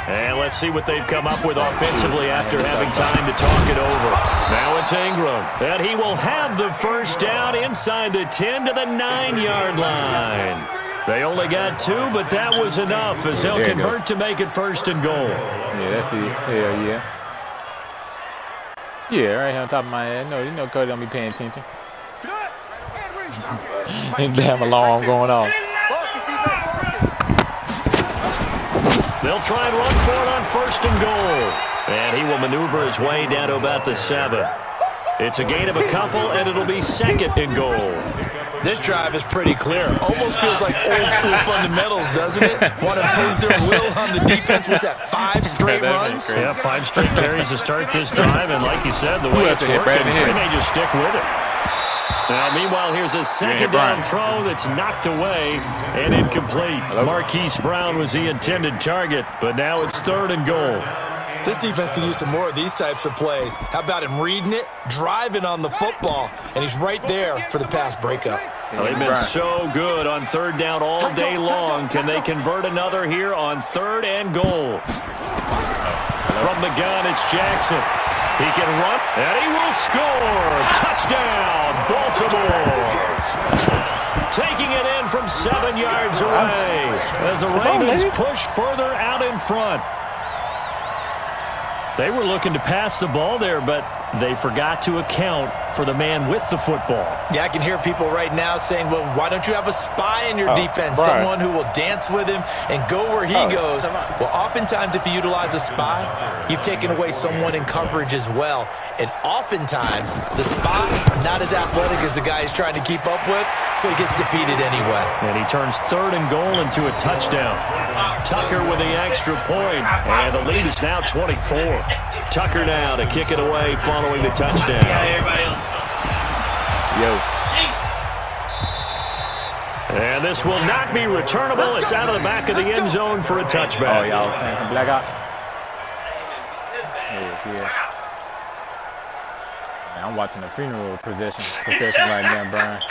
And let's see what they've come up with offensively after having time to talk it over. Now it's Ingram. And he will have the 1st down inside the 10 to the 9-yard line. They only got 2, but that was enough as they'll convert to make it 1st and goal. That's it. Hell yeah. Yeah, right here on top of my head. No, you know Cody don't be paying attention. Ain't damn alarm going off. They'll try and run for it on 1st and goal. And he will maneuver his way down to about the 7. It's a gain of a couple, and it'll be 2nd and goal. This drive is pretty clear. Almost feels like old school fundamentals, doesn't it? Want to impose their will on the defense. Was that 5 straight runs? Yeah, 5 straight carries to start this drive. And like you said, the way it's working, they may just stick with it. Now, meanwhile, here's a 2nd down throw that's knocked away and incomplete. Marquise Brown was the intended target, but now it's 3rd and goal. This defense can use some more of these types of plays. How about him reading it, driving on the football, and he's right there for the pass breakup. Well, they've been so good on 3rd down all day long. Can they convert another here on 3rd and goal? From the gun, it's Jackson. He can run, and he will score. Touchdown, Baltimore. Taking it in from 7 yards away as the Ravens push further out in front. They were looking to pass the ball there, but they forgot to account for the man with the football. Yeah, I can hear people right now saying, well, why don't you have a spy in your defense? Right. Someone who will dance with him and go where he goes. Well, oftentimes if you utilize a spy, you've taken away someone in coverage as well. And oftentimes the spy, not as athletic as the guy he's trying to keep up with, so he gets defeated anyway. And he turns 3rd and goal into a touchdown. Tucker with the extra point, and the lead is now 24. Tucker now to kick it away following the touchdown. Yo. And this will not be returnable. It's out of the back of the end zone for a touchback. Oh, y'all playing some black ops? Yeah. Man, I'm watching a funeral procession right now, Brian.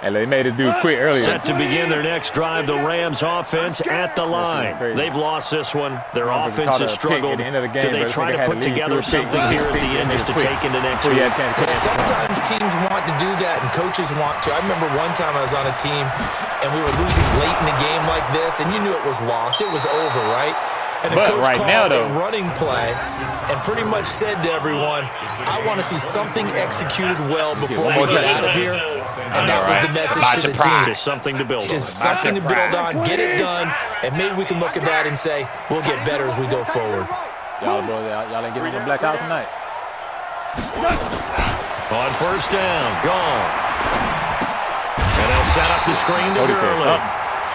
And they made this dude quit earlier. Set to begin their next drive, the Rams offense at the line. They've lost this one. Their offense has struggled. Do they try to put together something here at the end just to take into next week? Sometimes teams want to do that and coaches want to. I remember one time I was on a team and we were losing late in a game like this, and you knew it was lost. It was over, right? And the coach called a running play and pretty much said to everyone, I want to see something executed well before we get out of here. And that was the message to the team. Just something to build on. Just something to build on, get it done, and maybe we can look at that and say, we'll get better as we go forward. Y'all ain't getting the black out tonight. On 1st down, gone. And they'll set up the screen to Gurley.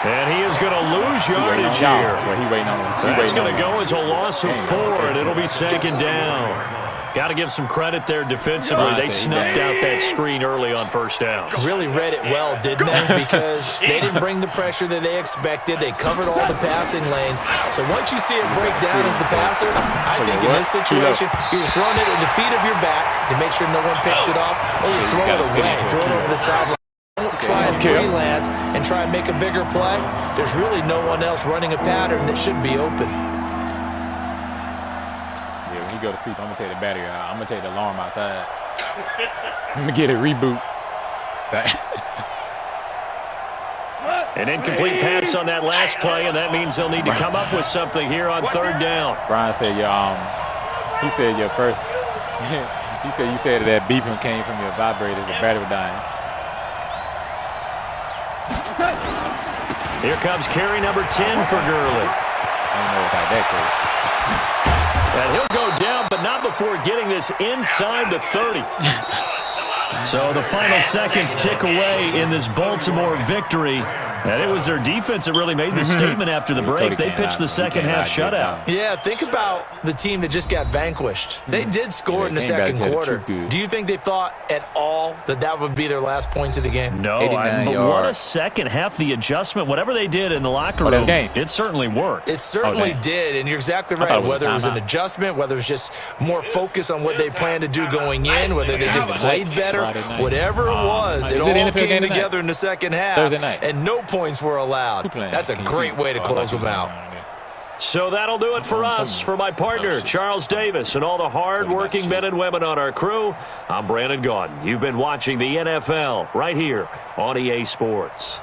And he is going to lose yardage here. He waiting on us. That's going to go as a loss of 4, and it'll be 2nd down. Got to give some credit there defensively. They snuffed out that screen early on 1st down. Really read it well, didn't they? Because they didn't bring the pressure that they expected. They covered all the passing lanes. So once you see it break down as the passer, I think in this situation, you're throwing it at the feet of your back to make sure no one picks it up, or you throw it away, throw it over the sideline. Don't try and freelance and try and make a bigger play. There's really no one else running a pattern that should be open. Yeah, when you go to sleep, I'm going to take the battery out. I'm going to take the alarm outside. I'm going to get a reboot. An incomplete pass on that last play, and that means they'll need to come up with something here on 3rd down. Brian said, he said your first, he said you said that beeping came from your vibrators, the battery was dying. Here comes carry number 10 for Gurley. I don't know about that case. And he'll go down, but not before getting this inside the 30. So the final seconds tick away in this Baltimore victory. And it was their defense that really made the statement after the break. They pitched the second half shutout. Yeah, think about the team that just got vanquished. They did score in the second quarter. Do you think they thought at all that that would be their last points of the game? No, but what a second half. The adjustment, whatever they did in the locker room, it certainly worked. It certainly did, and you're exactly right. Whether it was an adjustment, whether it was just more focus on what they planned to do going in, whether they just played better, whatever it was, it all came together in the second half, and no points were allowed. That's a great way to close them out. So that'll do it for us. For my partner, Charles Davis, and all the hard-working men and women on our crew, I'm Brandon Gaudin. You've been watching the NFL right here on EA Sports.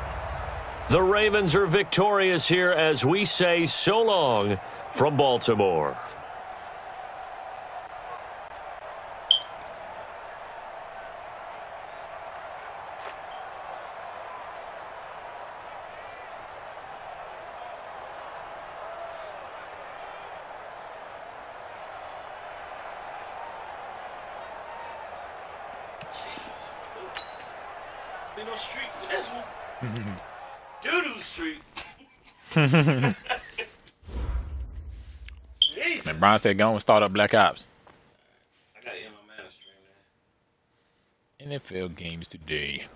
The Ravens are victorious here as we say so long from Baltimore. No street with this one. Doodoo street. And Brian said, go and start up Black Ops. I got to end my Madden stream, man. NFL games today.